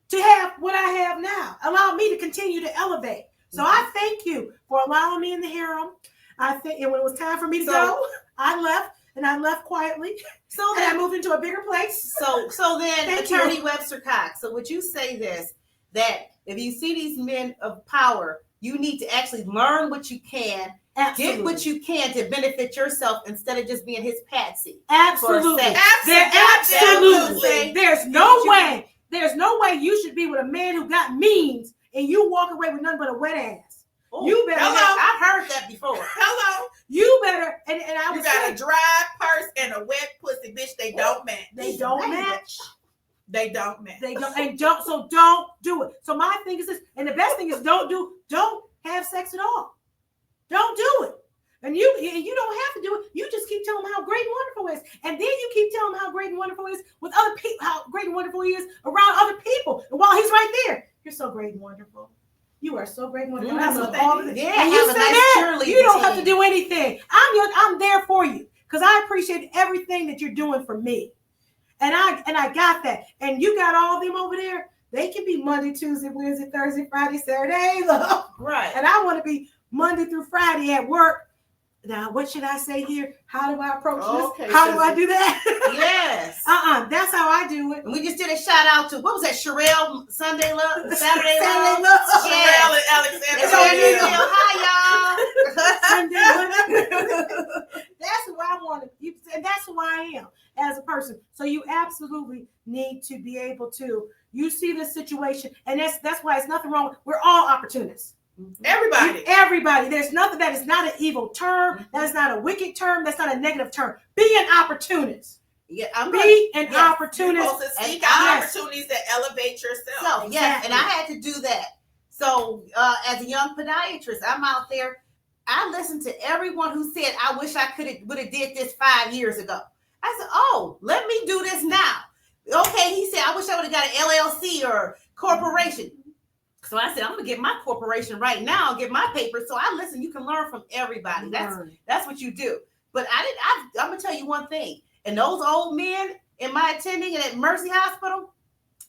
to have what I have now. Allowed me to continue to elevate. So I thank you for allowing me in the harem. I think, and when it was time for me to go, I left, and I left quietly. So then I moved into a bigger place. So then, Thank Attorney you. Webster Cox. So would you say this, that if you see these men of power, you need to actually learn what you can, Absolutely. get what you can to benefit yourself instead of just being his patsy. Absolutely. Absolutely. There's no way. There's no way you should be with a man who got means and you walk away with nothing but a wet ass. Ooh, You better. I've heard that before. Hello. You better. And I You was got saying, a dry purse and a wet pussy, bitch. They don't match. they don't match. They don't match. They don't. And don't. So don't do it. So my thing is this. And the best thing is don't have sex at all. Don't do it. And you don't have to do it. You just keep telling them how great and wonderful it is. And then you keep telling them how great and wonderful it is with other people, how great and wonderful he is around other people. And while he's right there, you're so great and wonderful. You are so great and wonderful. That's what all they of need. it. Yeah, And you have a say nice that, cheerleading you don't have to team. do anything. I'm there for you because I appreciate everything that you're doing for me. And I got that. And you got all of them over there. They can be Monday, Tuesday, Wednesday, Thursday, Friday, Saturday. Right. And I want to be Monday through Friday at work. Now, what should I say here? How do I approach this? How do I do that? Yes. That's how I do it. And we just did a shout out to, what was that, Sherelle Sunday Love? Saturday Saturday Love? Love. Sherelle and Alexander. It's on Newville. Hi, y'all. That's who I want to be, and that's who I am as a person. So you absolutely need to be able to. You see this situation, and that's why it's nothing wrong. We're all opportunists. Everybody. There's nothing that is not an evil term. That is not a wicked term. That's not a negative term. Be an opportunist. Yeah, Be an opportunist. You're supposed to seek out opportunities that elevate yourself. So, yes, and I had to do that. So, as a young podiatrist, I'm out there. I listened to everyone who said, I wish I would have did this 5 years ago. I said, oh, let me do this now. Okay, he said, I wish I would have got an LLC or corporation. So I said, I'm gonna get my corporation right now and get my papers. So I listen. You can learn from everybody. That's what you do. But I'm gonna tell you one thing. And those old men in my attending at Mercy Hospital,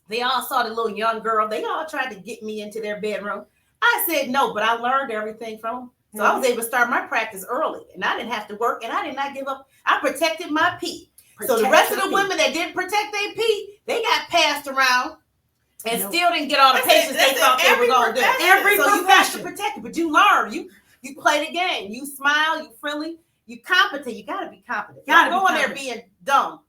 they all saw the little young girl. They all tried to get me into their bedroom. I said no, but I learned everything from them. So I was able to start my practice early, and I didn't have to work, and I did not give up. I protected my pee. So the rest of the women that didn't protect their pee, they got passed around. And still didn't get all the patients they thought they were going to do. Every so profession. You have to protect it, but you learn. You play the game. You smile. You friendly. You competent. You got to be competent. You go in there being dumb,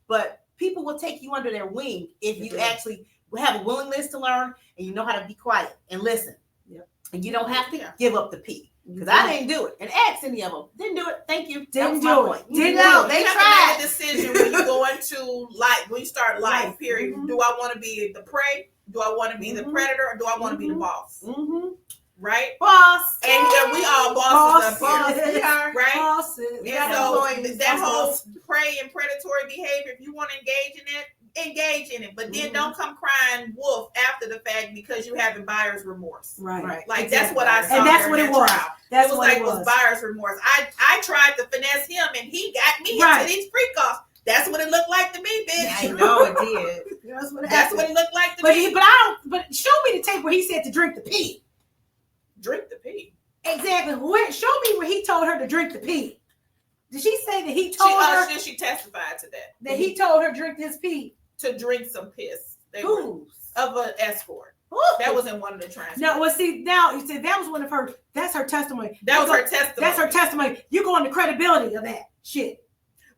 but people will take you under their wing if you actually have a willingness to learn and you know how to be quiet and listen. Yep. And you don't have to give up the pee. Because I didn't do it. And ask any of them. Didn't do it. Thank you. Didn't do it. Didn't do it. They tried. To make a decision when you go into life, when you start life, period. Do I want to be the prey? Do I want to be the predator? Or do I want to be the boss? Right? Boss. And we all bosses up here. We are. Right? Bosses. And so that whole prey and predatory behavior, if you want to engage in it, engage in it, but then don't come crying wolf after the fact because you having buyer's remorse. Right. Like that's what I saw. And that's what it was. That's it was what like it was. Buyer's remorse. I tried to finesse him and he got me into these freak-offs. That's what it looked like to me, bitch. I know it did. That's what it looked like to me. But show me the tape where he said to drink the pee. Drink the pee. Exactly. Show me where he told her to drink the pee. Did she say that he told her? She testified to that. That he told her drink his pee. To drink some piss. Who? Of an escort. That was in one of the transcripts. No, well, see, now you said that was one of her. That's her testimony. That was her testimony. That's her testimony. You go on the credibility of that shit.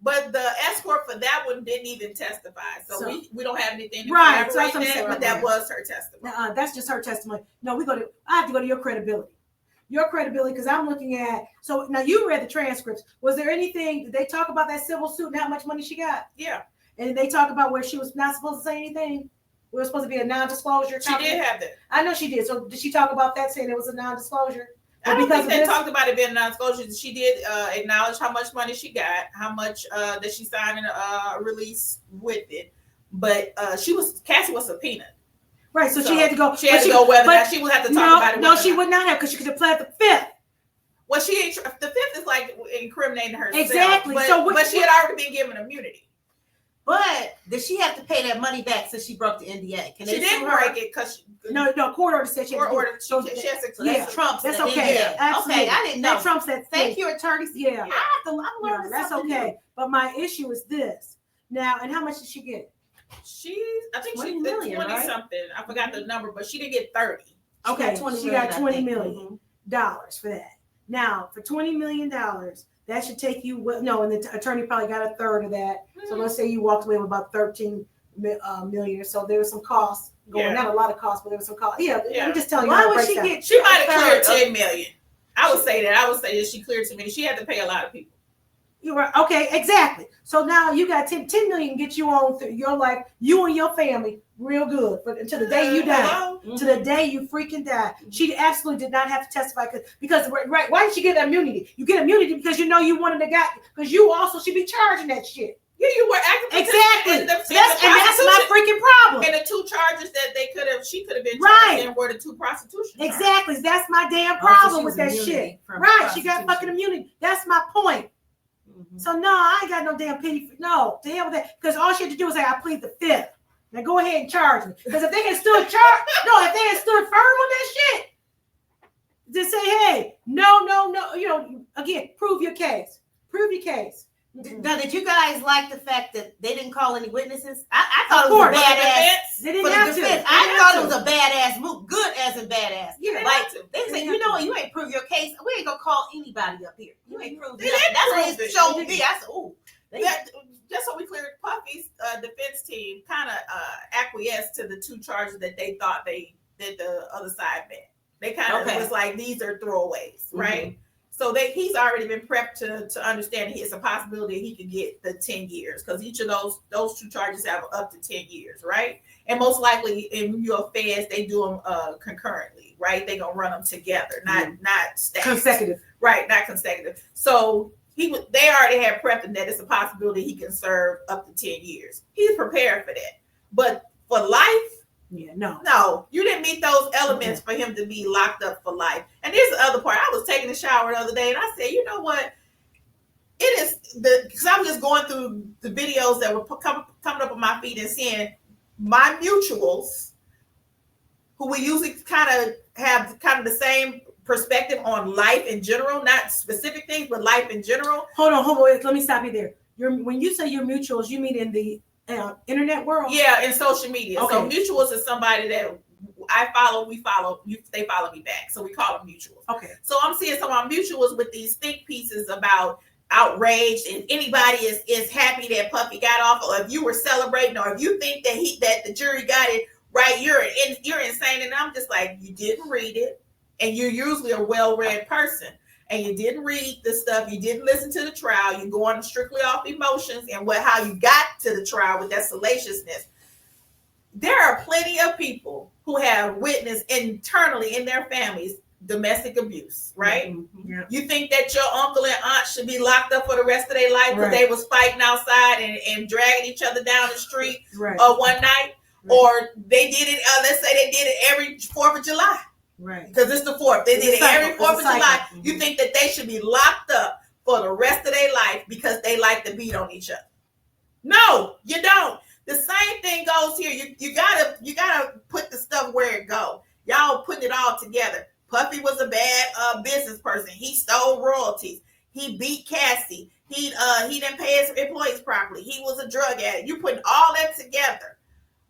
But the escort for that one didn't even testify, so we don't have anything to right. corroborate So that. But that was her testimony. That's just her testimony. No, I have to go to your credibility. Your credibility, because I'm looking at. So now you read the transcripts. Was there anything? Did they talk about that civil suit and how much money she got? Yeah. And they talk about where she was not supposed to say anything. It was supposed to be a non-disclosure. She did have that. I know she did. So did she talk about that, saying it was a non-disclosure? I don't think they talked about it being non-disclosure. She did acknowledge how much money she got, how much that she signed in a release with it. But Cassie was subpoenaed. Right, so she had to go. She had to go whether or not she would have to talk about it. No, she would not have, because she could have pled the fifth. Well, the fifth is like incriminating herself. Exactly. But she had already been given immunity. But did she have to pay that money back since she broke the NDA? She didn't break it because no, court order said she had to. She has to. So that's Trump's. That's okay. Yeah. Absolutely. Okay, I didn't know. That Trump's that. Thank you, attorneys. Yeah. I'm learning. That's okay. New. But my issue is this. Now, and how much did she get? I think 20 she million, 20 right? something. I forgot the number, but she didn't get 30. Okay, she got $20 million Mm-hmm. for that. Now, for $20 million, that should take you. No, and the attorney probably got a third of that. Mm-hmm. So let's say you walked away with about 13 million or so. There was some costs going. Not a lot of costs, but there was some costs. Yeah. I'm just telling you. Why would she get? She might have cleared 10 million. I would say that she cleared 10 million. She had to pay a lot of people. You were okay, exactly. So now you got 10 million get you on through your life, you and your family, real good. But until the day you die, to the day you freaking die, she absolutely did not have to testify because right. Why did she get immunity? You get immunity because you know you wanted the guy, because you also should be charging that shit. Yeah, you were acting exactly. That's my freaking problem. And the two charges that she could have been charged in were the two prostitution charges. Exactly. That's my damn problem with that shit. Right. She got fucking immunity. That's my point. Mm-hmm. So no, I ain't got no damn pity. No, to hell with that. Because all she had to do was say, I plead the fifth. Now go ahead and charge me. Because if they had stood firm on that shit, just say, hey, no, again, prove your case. Prove your case. Now, did you guys like the fact that they didn't call any witnesses? I thought it was a badass. They didn't have to. I thought it was a badass move. Good as in badass. Yeah, like they say, you know what? You ain't prove your case. We ain't gonna call anybody up here. You ain't prove nothing. That's what it showed me. I said, "Ooh." Just so we cleared, Puffy's defense team kind of acquiesced to the two charges that they thought that the other side met. They kind of was like, these are throwaways, right? Mm-hmm. So he's already been prepped to understand it's a possibility he could get the 10 years because each of those two charges have up to 10 years, right? And most likely in your feds, they do them concurrently, right? They're gonna run them together, not stacked. Consecutive, right? Not consecutive. So they already had prepped that it's a possibility he can serve up to 10 years. He's prepared for that, but for life. Yeah, no, you didn't meet those elements for him to be locked up for life. And here's the other part. I was taking a shower the other day, and I said, you know what? It is because I was just going through the videos that were coming up on my feed and seeing my mutuals, who we usually kind of have the same perspective on life in general, not specific things, but life in general. Hold on. Let me stop you there. When you say your mutuals, you mean in the internet world? Yeah, in social media. Okay. So mutuals is somebody that I follow, we follow, they follow me back. So we call them mutuals. Okay. So I'm seeing some of our mutuals with these think pieces about outrage, and anybody is happy that Puffy got off, or if you were celebrating, or if you think that the jury got it right, you're insane. And I'm just like, you didn't read it, and you're usually a well-read person. And you didn't read the stuff, you didn't listen to the trial, you're going strictly off emotions and how you got to the trial with that salaciousness. There are plenty of people who have witnessed internally in their families domestic abuse, right? Mm-hmm. Yeah. You think that your uncle and aunt should be locked up for the rest of their life because they was fighting outside and dragging each other down the street one night? Right. Or they did it, let's say they did it every 4th of July. Right. Because it's the 4th. They did it every 4th of July. Mm-hmm. You think that they should be locked up for the rest of their life because they like to beat on each other? No, you don't. The same thing goes here. You gotta put the stuff where it go. Y'all putting it all together. Puffy was a bad business person. He stole royalties. He beat Cassie. He didn't pay his employees properly. He was a drug addict. You putting all that together.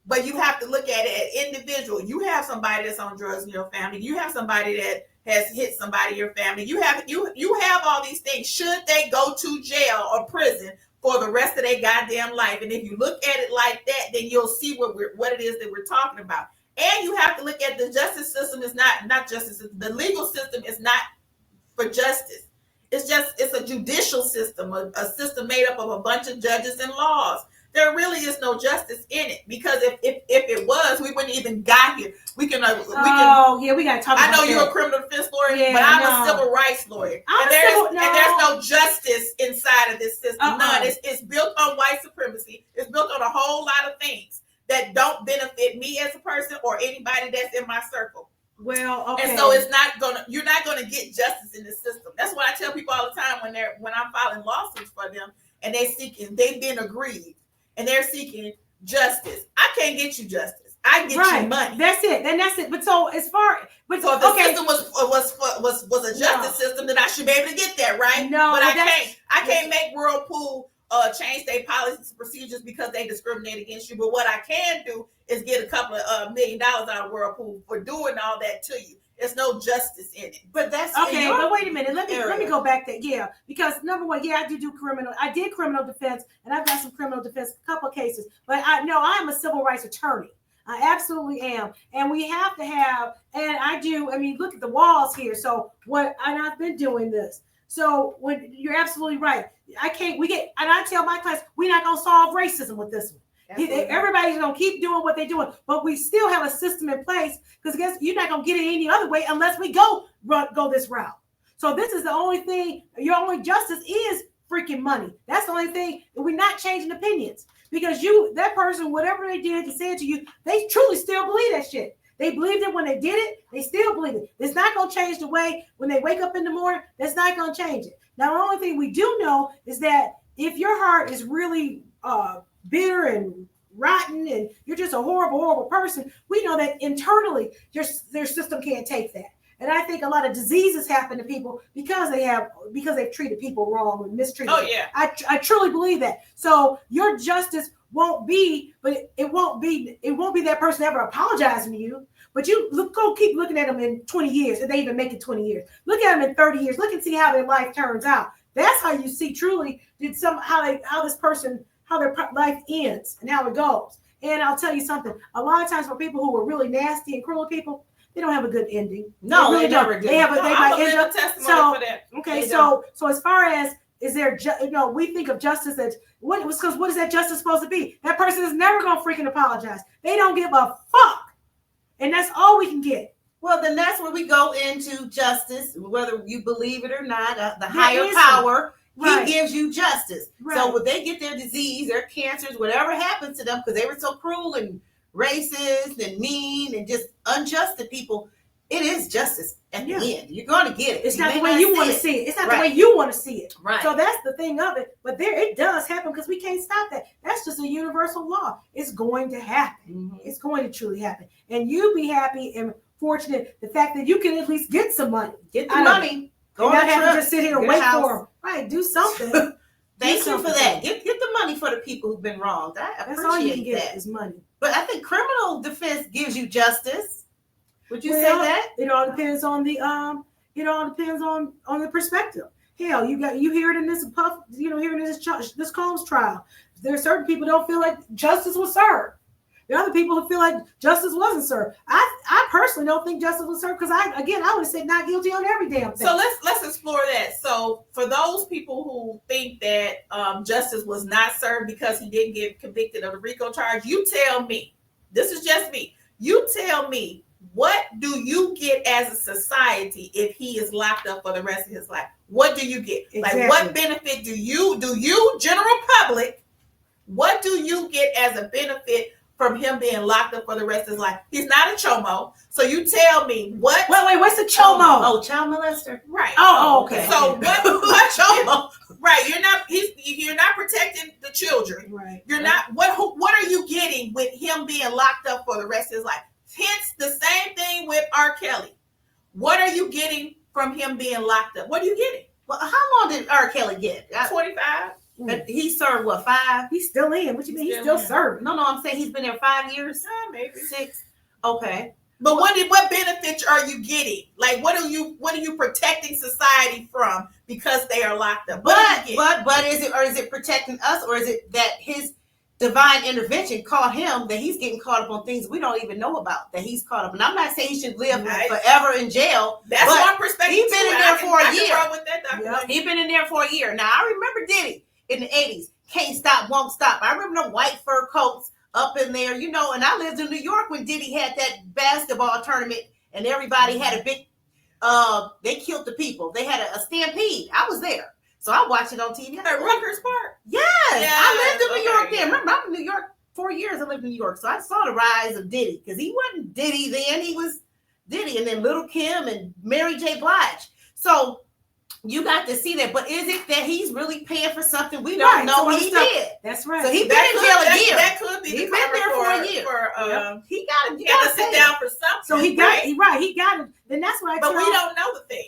But you have to look at it as individual. You have somebody that's on drugs in your family. You have somebody that has hit somebody in your family. You have all these things. Should they go to jail or prison for the rest of their goddamn life. And if you look at it like that, then you'll see what it is that we're talking about. And you have to look at the justice system is not justice. The legal system is not for justice. It's a judicial system, a system made up of a bunch of judges and laws. There really is no justice in it, because if it was, we wouldn't even got here. We can. We gotta talk. I know you're a criminal defense lawyer, but I'm a civil rights lawyer, and there's no justice inside of this system. None. It's built on white supremacy. It's built on a whole lot of things that don't benefit me as a person or anybody that's in my circle. Well, okay. And so you're not gonna get justice in this system. That's what I tell people all the time when I'm filing lawsuits for them, and they've been aggrieved and they're seeking justice. I can't get you justice. I get you money. That's it. Then that's it. But so as far, but so if the system was a justice system, then I should be able to get that, right? No, but I can't make Whirlpool change their policies and procedures because they discriminate against you. But what I can do is get a couple of $1 million out of Whirlpool for doing all that to you. There's no justice in it. But that's okay. But wait a minute. Let me go back there. Yeah, because number one, I do criminal. I did criminal defense, and I've got some criminal defense, a couple of cases. But I am a civil rights attorney. I absolutely am, and we have to have. And I do. I mean, look at the walls here. So and I've been doing this. So when you're absolutely right, and I tell my class, we're not gonna solve racism with this one. Absolutely. Everybody's gonna keep doing what they're doing, but we still have a system in place, because you're not gonna get it any other way unless we go this route. So this is the only thing. Your only justice is freaking money. That's the only thing. We're not changing opinions, because that person, whatever they did to say it to you, they truly still believe that shit. They believed it when they did it. They still believe it. It's not going to change the way when they wake up in the morning. That's not going to change it. Now, the only thing we do know is that if your heart is really bitter and rotten and you're just a horrible, horrible person, we know that internally their system can't take that. And I think a lot of diseases happen to people because they've treated people wrong and mistreated. Oh, yeah. I truly believe that. So your justice won't be, but it won't be that person ever apologizing to you. But go keep looking at them in 20 years, if they even make it 20 years. Look at them in 30 years. Look and see how their life turns out. That's how you see truly how this person, how their life ends and how it goes. And I'll tell you something. A lot of times for people who are really nasty and cruel people, they don't have a good ending. No, they never do. They might end up. Testimony for that. Okay, so as far as is there, we think of justice as what is that justice supposed to be? That person is never gonna freaking apologize. They don't give a fuck, and that's all we can get. Well, then that's where we go into justice, whether you believe it or not. The higher power, he gives you justice. Right. So when they get their disease, their cancers, whatever happens to them, because they were so cruel and racist and mean and just unjust to people, it is justice at the end. You're going to get it. It's not the way you want to see it. It's not the way you want to see it. Right. So that's the thing of it. But it does happen, because we can't stop that. That's just a universal law. It's going to happen. Mm-hmm. It's going to truly happen. And you be happy and fortunate the fact that you can at least get some money. Get the money. Go not have to just sit here and wait for them. Right. Do something. Thank you for that. Get the money for the people who've been wronged. That's all you can get is money. But I think criminal defense gives you justice. Would you say that? It all depends on the on the perspective. Hell, you hear it in this hearing this Combs trial. There are certain people who don't feel like justice was served. There are other people who feel like justice wasn't served. I personally don't think justice was served, because I would have said not guilty on every damn thing. So let's explore that. So for those people who think that justice was not served because he didn't get convicted of the RICO charge, you tell me. This is just me. You tell me, what do you get as a society if he is locked up for the rest of his life? What do you get? Exactly. Like, what benefit do you, general public, what do you get as a benefit from him being locked up for the rest of his life? He's not a chomo. So you tell me what. Wait, what's a chomo? Oh, child molester. Right. Oh, okay. So what chomo? Right. You're not protecting the children. Right. You're not. What are you getting with him being locked up for the rest of his life? Hence the same thing with R. Kelly. What are you getting from him being locked up? What are you getting? Well, how long did R. Kelly get? 25. He served 5? He's still in. What you mean? He's still serving. No, I'm saying he's been there 5 years. Maybe 6. Okay. But what benefits are you getting? Like, what are you protecting society from because they are locked up? But is it protecting us, or is it that his divine intervention caught him, that he's getting caught up on things we don't even know about, that he's caught up? And I'm not saying he should live forever in jail. That's one perspective. He's been in there for a year. Yep. He's been in there for a year. Now I remember Diddy in the 80s. Can't stop, won't stop. I remember the white fur coats up in there, you know, and I lived in New York when Diddy had that basketball tournament and everybody had a big, they killed the people. They had a stampede. I was there. So I watched it on TV. At Rutgers Park? Yes. I lived in New York then. Remember, I'm in New York 4 years. I lived in New York. So I saw the rise of Diddy, because he wasn't Diddy then. He was Diddy, and then Little Kim and Mary J. Blige. So you got to see that. But is it that he's really paying for something we don't know what he did? That's right. So he's been in jail a year. That could be. He's been there for a year. He got to sit down for something. So he got He got it. Then that's what I tell. But we don't know the thing.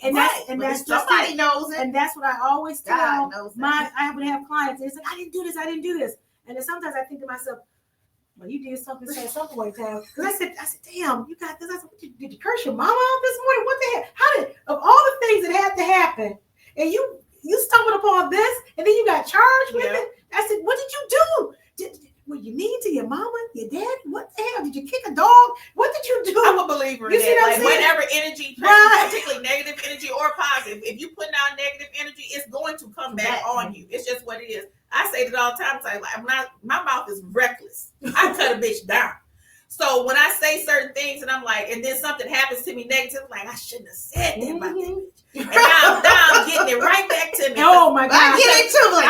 And that's just somebody knows it. And that's what I always tell I would have clients. It's like, I didn't do this. And then sometimes I think to myself, well, you did something, said something one time. Because I said, damn, you got this. I said, did you curse your mama out this morning? What the heck? How did, of all the things that had to happen, and you stumbled upon this, and then you got charged with it? I said, what did you do? Were you mean to your mama, your dad? What the hell? Did you kick a dog? What did you do? I'm a believer in that. Like, whatever energy, particularly negative energy or positive, if you put out negative energy, it's going to come back on you. It's just what it is. I say it all the time. Like, my mouth is reckless. I cut a bitch down. So when I say certain things and I'm like, and then something happens to me negative, I'm like, I shouldn't have said that about that bitch. And now I'm getting it right back to me. Oh my God. I get it too. Like,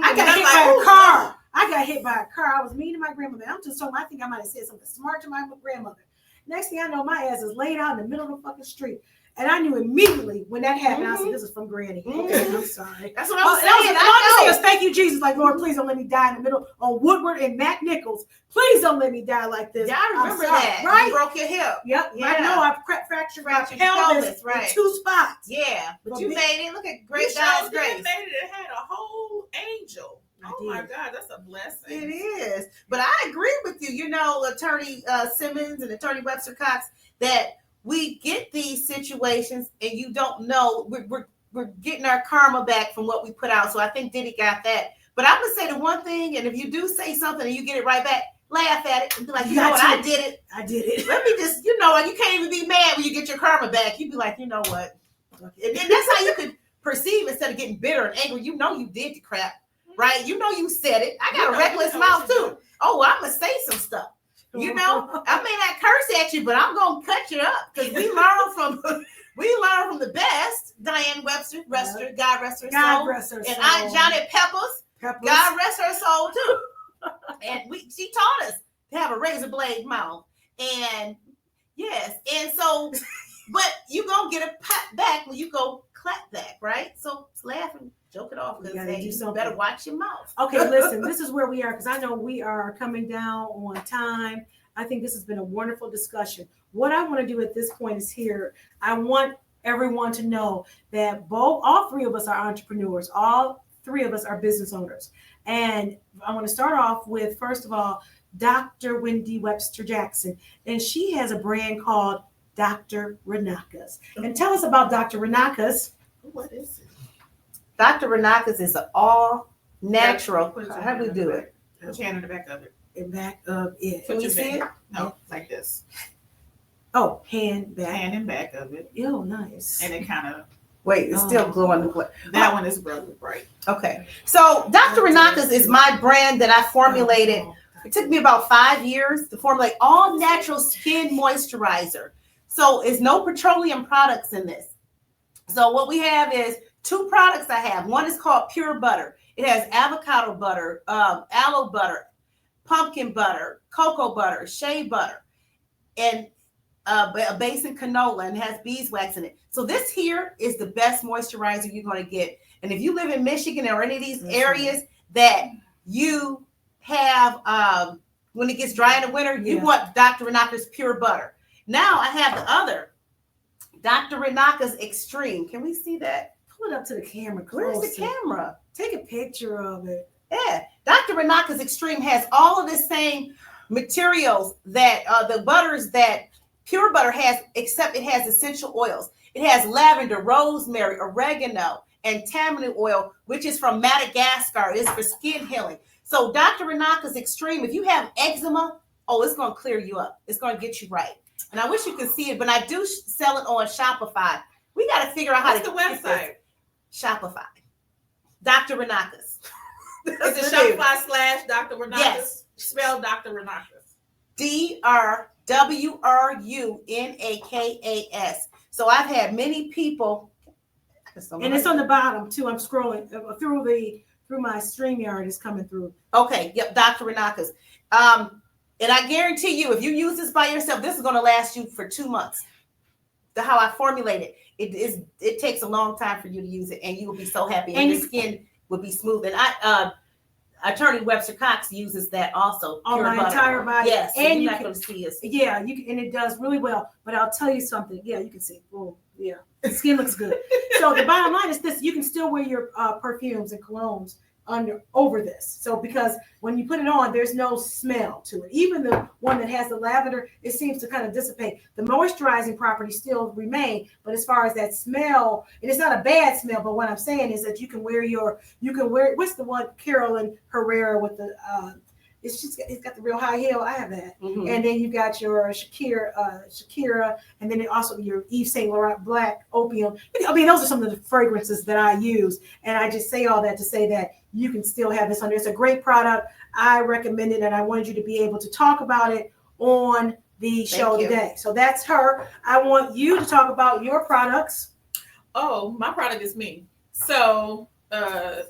I got hit by a car. I got hit by a car. I was mean to my grandmother. I'm just I think I might have said something smart to my grandmother. Next thing I know, my ass is laid out in the middle of the fucking street. And I knew immediately when that happened, I said, this is from Granny. Okay, I'm sorry. That's what I'm saying. Thank you, Jesus. Like, Lord, please don't let me die in the middle on Woodward and Matt Nichols. Please don't let me die like this. Yeah, I remember that. Right? You broke your hip. Yep. Yeah. I know. I fractured my pelvis in 2 spots. Yeah. But you made it. Look at great God's grace. You made it. It had a whole angel. Oh my God, that's a blessing. It is. But I agree with you. You know, Attorney Simmons and Attorney Webster Cox, that we get these situations and you don't know. We're getting our karma back from what we put out. So I think Diddy got that. But I'm gonna say the one thing, and if you do say something and you get it right back, laugh at it and be like, you know what, I did it. Let me just, you can't even be mad when you get your karma back. You be like, you know what? And that's how you could perceive, instead of getting bitter and angry. You know you did the crap. Right? You know you said it. I got a reckless mouth too. Oh, I'm gonna say some stuff. You know, I may not curse at you, but I'm gonna cut you up, because we learn from the best. Diane Webster, God rest her soul. And Aunt Johnny Peppers, God rest her soul too. And she taught us to have a razor blade mouth. And yes, and so, but you gonna get a pat back when you go clap back, right? So laugh and joke it off. You better watch your mouth. Okay, listen, this is where we are, because I know we are coming down on time. I think this has been a wonderful discussion. What I want to do at this point is I want everyone to know that all 3 of us are entrepreneurs. All 3 of us are business owners. And I want to start off with, first of all, Dr. Wendy Webster Jackson. And she has a brand called Dr. Renaka's. And tell us about Dr. Renaka's. What is it? Dr. Renaka's is an all natural. How do we do it? Put your hand in the back of it. In back of it. Can you see it? No, like this. Oh, hand back. Hand in back of it. Oh, nice. And it kind of. Wait, it's still glowing. That one is really bright. Okay. So Dr. Renaka's is my brand that I formulated. It took me about 5 years to formulate all natural skin moisturizer. So it's no petroleum products in this. So what we have is 2 products I have. One is called Pure Butter. It has avocado butter, aloe butter, pumpkin butter, cocoa butter, shea butter, and a basic canola, and has beeswax in it. So this here is the best moisturizer you're going to get. And if you live in Michigan or any of these areas that you have, when it gets dry in the winter, you want Dr. Renaka's Pure Butter. Now I have the other, Dr. Renaka's Extreme. Can we see that? Pull it up to the camera. Where's the camera? Take a picture of it. Yeah. Dr. Renaka's Extreme has all of the same materials that the butters that Pure butter except it has essential oils. It has lavender, rosemary, oregano, and tamarind oil, which is from Madagascar. It's for skin healing. So Dr. Renaka's Extreme, if you have eczema, it's going to clear you up. It's going to get you right. And I wish you could see it, but I do sell it on Shopify. We got to figure out how to What's the website? Shopify. Dr. Renaka's. Is it Shopify / Dr. Renaka's? Yes. Spell Dr. Renaka's. DRWRUNAKAS. So I've had many people. And it's on the bottom too. I'm scrolling through my StreamYard is coming through. Okay, yep, Dr. Renaka's. And I guarantee you, if you use this by yourself, this is going to last you for 2 months. How I formulate it takes a long time for you to use it, and you will be so happy, and your skin will be smooth. And Attorney Webster Cox uses that also on my entire body. Yes, and you're not going to see us. Yeah, you can, and it does really well. But I'll tell you something. Yeah, you can see. Boom. Yeah, the skin looks good. So the bottom line is this: you can still wear your perfumes and colognes over this. So because when you put it on, there's no smell to it. Even the one that has the lavender, it seems to kind of dissipate. The moisturizing properties still remain, but as far as that smell, and it's not a bad smell, but what I'm saying is that you can wear what's the one, Carolyn Herrera with the it's got the real high heel. I have that. Mm-hmm. And then you got your Shakira, and then also your Yves Saint Laurent Black Opium. I mean, those are some of the fragrances that I use. And I just say all that to say that you can still have this under. It's a great product. I recommend it, and I wanted you to be able to talk about it on the show today. So that's her. I want you to talk about your products. Oh, my product is me. So I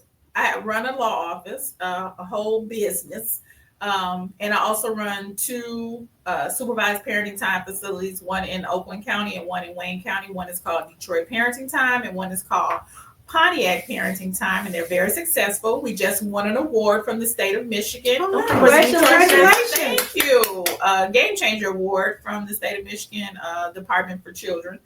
run a law office, a whole business. And I also run 2 supervised parenting time facilities, one in Oakland County and one in Wayne County. One is called Detroit Parenting Time and one is called Pontiac Parenting Time, and they're very successful. We just won an award from the state of Michigan. Oh, congratulations. Thank you. Game Changer Award from the state of Michigan Department for Children.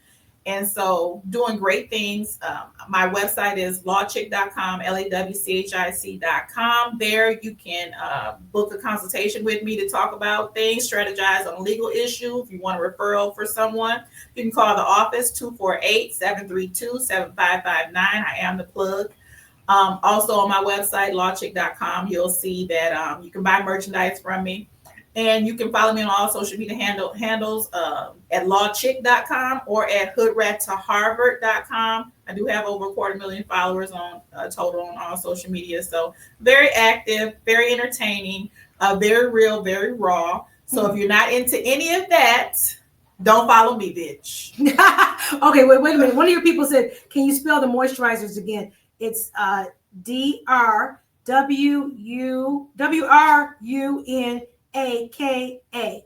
And so doing great things. My website is lawchick.com, LAWCHIC.com. There you can book a consultation with me to talk about things, strategize on a legal issue. If you want a referral for someone, you can call the office 248-732-7559. I am the plug. Also on my website, lawchick.com, you'll see that you can buy merchandise from me. And you can follow me on all social media handles at lawchick.com or at hoodrattoharvard.com. I do have over 250,000 followers on total on all social media. So very active, very entertaining, very real, very raw. So if you're not into any of that, don't follow me, bitch. Okay, wait a minute. One of your people said, can you spell the moisturizers again? It's DRWRUNAKAS.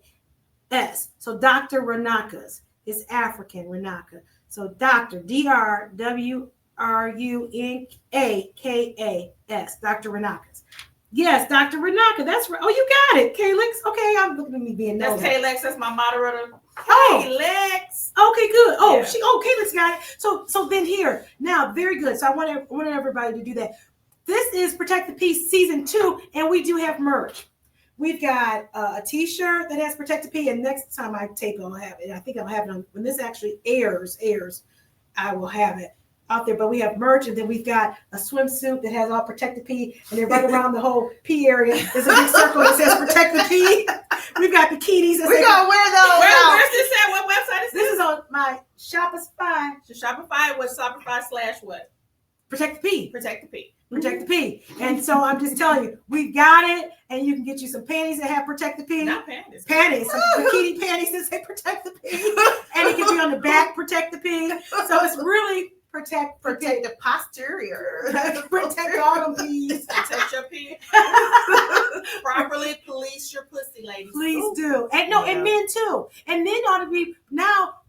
So Dr. Renaka's is African Renaka. So Dr. DRWRUNAKAS. Dr. Renaka's. Yes, Dr. Renaka. That's right. Oh, you got it. K-Lex. Okay, I'm looking at me being nosy. That's K-Lex. That's my moderator. K-Lex. Okay, good. Oh, yeah. K-Lex got it. So then here. Now, very good. So I wanted everybody to do that. This is Protect the Peace Season 2, and we do have merch. We've got a t-shirt that has Protect the Peace, and next time I tape it, I'll have it. I think I'll have it on when this actually airs, I will have it out there. But we have merch, and then we've got a swimsuit that has all Protect the P, and then right around the whole P area, there's a big circle that says Protect the P. We've got bikinis. We're gonna wear those. Where's this at? What website is this? This is on my Shopify. So Shopify, what's Shopify/what? Protect the P. Protect the P. Protect the P. And so I'm just telling you, we've got it, and you can get you some panties that have Protect the P. Not panties. Panties, some bikini panties that say Protect the P. And it can be on the back, Protect the P. So it's really protect the posterior. Protect all the P's. Protect your P. Properly police your pussy, ladies. Please do. And and men too. And men ought to be now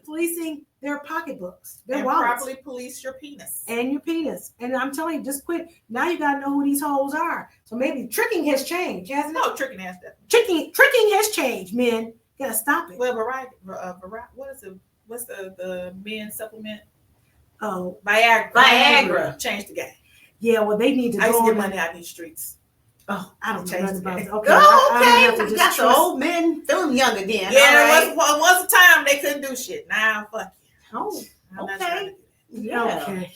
policing their pocketbooks, their wallets. Properly police your penis. And your penis. And I'm telling you, just quit. Now you gotta know who these hoes are. So maybe tricking has changed, hasn't it? No, tricking has that. Tricking has changed, men. You gotta stop it. Well, what is it? What's the men's supplement? Oh, Viagra. Viagra. Change the game. Yeah, well, they need to I used to go get on. money out in these streets. Oh, I don't know Change nothing the about game. it. Okay. Oh, I don't have okay. to You just got the trust- old men feeling young again. Yeah, All there right. was a time they couldn't do shit. Now, fuck you. Oh, I'm not okay. trying to do Yeah. Okay.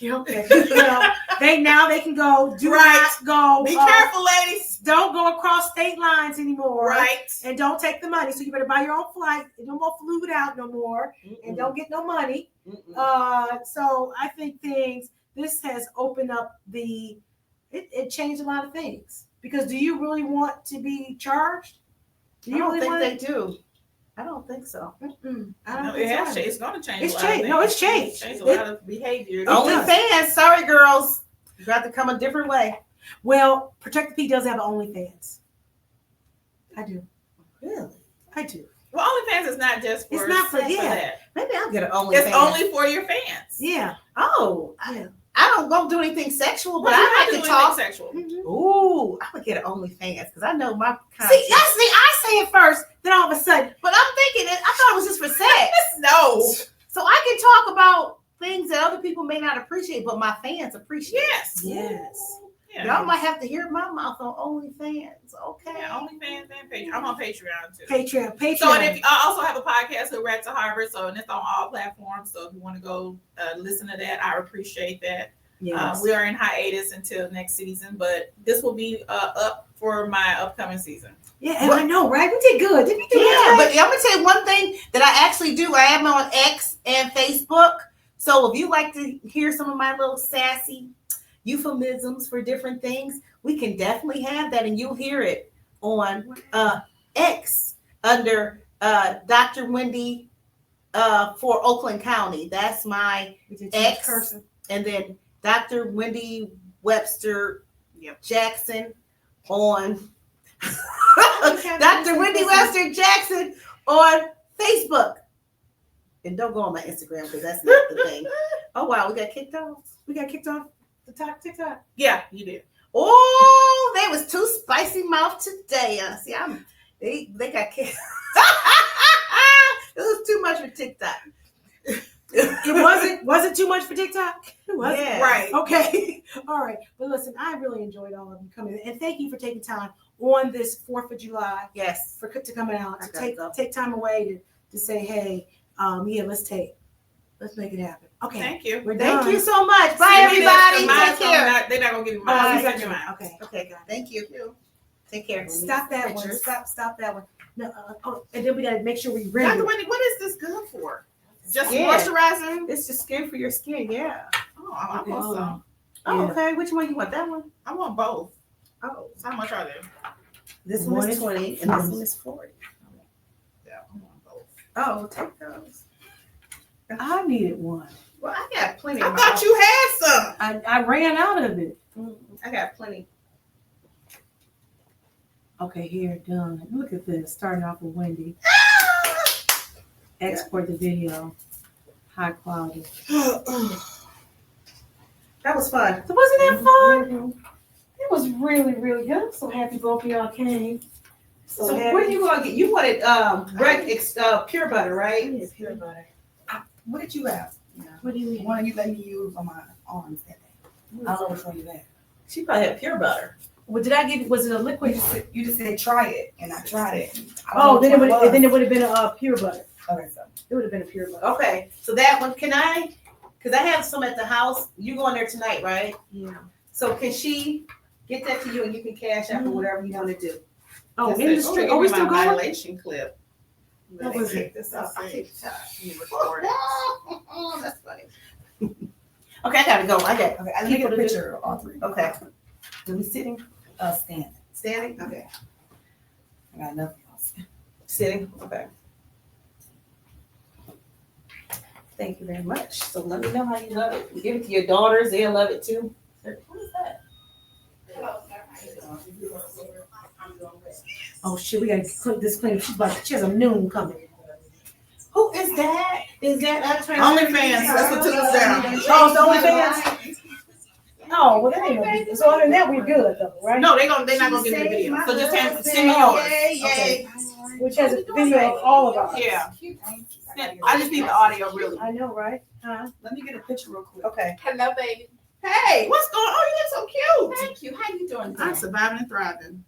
Well, they can go. Do Right. not go. that. Be careful, ladies. Don't go across state lines anymore. Right. And don't take the money. So you better buy your own flight. No more flew it out no more. And don't get no money. So I think this has opened up it changed a lot of things. Because do you really want to be charged? Do I you don't really think want they do. I don't think so. I don't No, think it has so. changed. It's going to change. It's a lot of changed. things. No, it's changed. It's changed a lot of behavior. OnlyFans, sorry girls. You got to come a different way. Well, Protect the P does have OnlyFans. I do. Really? I do. Well, OnlyFans is not just for It's not for- yeah. that. Maybe I'll get an OnlyFans. It's only for your fans. Yeah. Oh, Yeah. I don't do anything sexual, but Well, you I have like to do anything talk. sexual. Mhm. Ooh, I would get an OnlyFans because I know my See, content. I say it first, then all of a sudden, But I'm thinking, I thought it was just for sex. No. So I can talk about things that other people may not appreciate, but my fans appreciate. Yes. yes. Yeah. Y'all might have to hear my mouth on OnlyFans. Okay. Yeah, OnlyFans and Patreon. I'm on Patreon too. Patreon. So, and if I also have a podcast, Who Rat to Harvard. So, and it's on all platforms. So, if you want to go listen to that, I appreciate that. Yes. We are in hiatus until next season, but this will be up for my upcoming season. Yeah, and I know, right? We did good. Didn't we do Yeah, good? but I'm gonna tell you one thing that I actually do. I am on X and Facebook. So if you like to hear some of my little sassy euphemisms for different things, we can definitely have that, and you'll hear it on X under Dr. Wendy for Oakland County. That's my X. person. And then Dr. Wendy Webster Jackson on Dr. Wendy Webster Jackson on Facebook. And don't go on my Instagram because that's not the thing. Oh wow, we got kicked off. We got kicked off the TikTok. Yeah, you did. Oh, they was too spicy mouth today. See, they got kicked. It was too much for TikTok. It wasn't too much for TikTok. It wasn't. Yeah. Right. Okay. All right. But listen, I really enjoyed all of you coming, and thank you for taking time on this 4th of July Yes. to coming out to Okay, go. take time away to say, hey, let's make it happen. Okay. Thank you. We're Thank done. you so much. Bye, See, everybody. mine's Take care. They're not gonna give me Oh, mine. you got Give me your mine. Okay. Okay. got it. Thank you. Take care. Stop that one. Pictures. Stop that one. No. And then we gotta make sure we Dr. render. Wendy, what is this good for? Just Yeah. moisturizing? It's just skin for your skin. Yeah. Oh, I want some. Oh, Yeah. okay. Which one you want? That one? I want both. Oh, How much are they? this One one is is 20 and this one is 40. Yeah, I want both. Oh, take those. I needed one. Well, I got plenty. I thought you had some. I ran out of it. I got plenty. Okay, here, done. Look at this. Starting off with Wendy. Export the video. High quality. That was fun. So wasn't that fun? It was really, really good. I'm so happy both of y'all came. So what are you gonna get? You wanted pure butter, right? Yeah, peanut butter. What did you have? What do you mean? One you let me use on my arms that day. I don't know which one you had. She probably had pure butter. Well, did I give? Was it a liquid? You just said try it, and I tried it. Oh, then it would have been a pure butter. Okay, so It would have been a pure butter. Okay, so that one, because I have some at the house. You going there tonight, right? Yeah. So can she get that to you and you can cash out for whatever you want to do? Oh, Just in the say, street. give Are we me still my going? dilation clip. What was it? This up. I'll take the shot. You record it. Oh, that's funny. Okay, I gotta go. okay, I need a picture of all three. Okay. Do we sitting? Standing. Standing? Okay. I got enough of y'all. Sitting? Okay. Thank you very much. So let me know how you love it. You give it to your daughters, they'll love it too. What is that? Oh shit, we gotta click this clean. She has a noon coming. Who is that? Is that OnlyFans. That's what took us down. Oh, it's OnlyFans? Oh, well, that ain't no big. So other than that, we're good though, right? No, they're not gonna give me the video. So just send me yours. Yay. Which has a video of all of ours. Yeah. I just need the audio really. I know, right? Huh? Let me get a picture real quick. Okay. Hello, baby. Hey, What's going on? Oh, you look so cute. Thank you. How you doing? I'm surviving and thriving.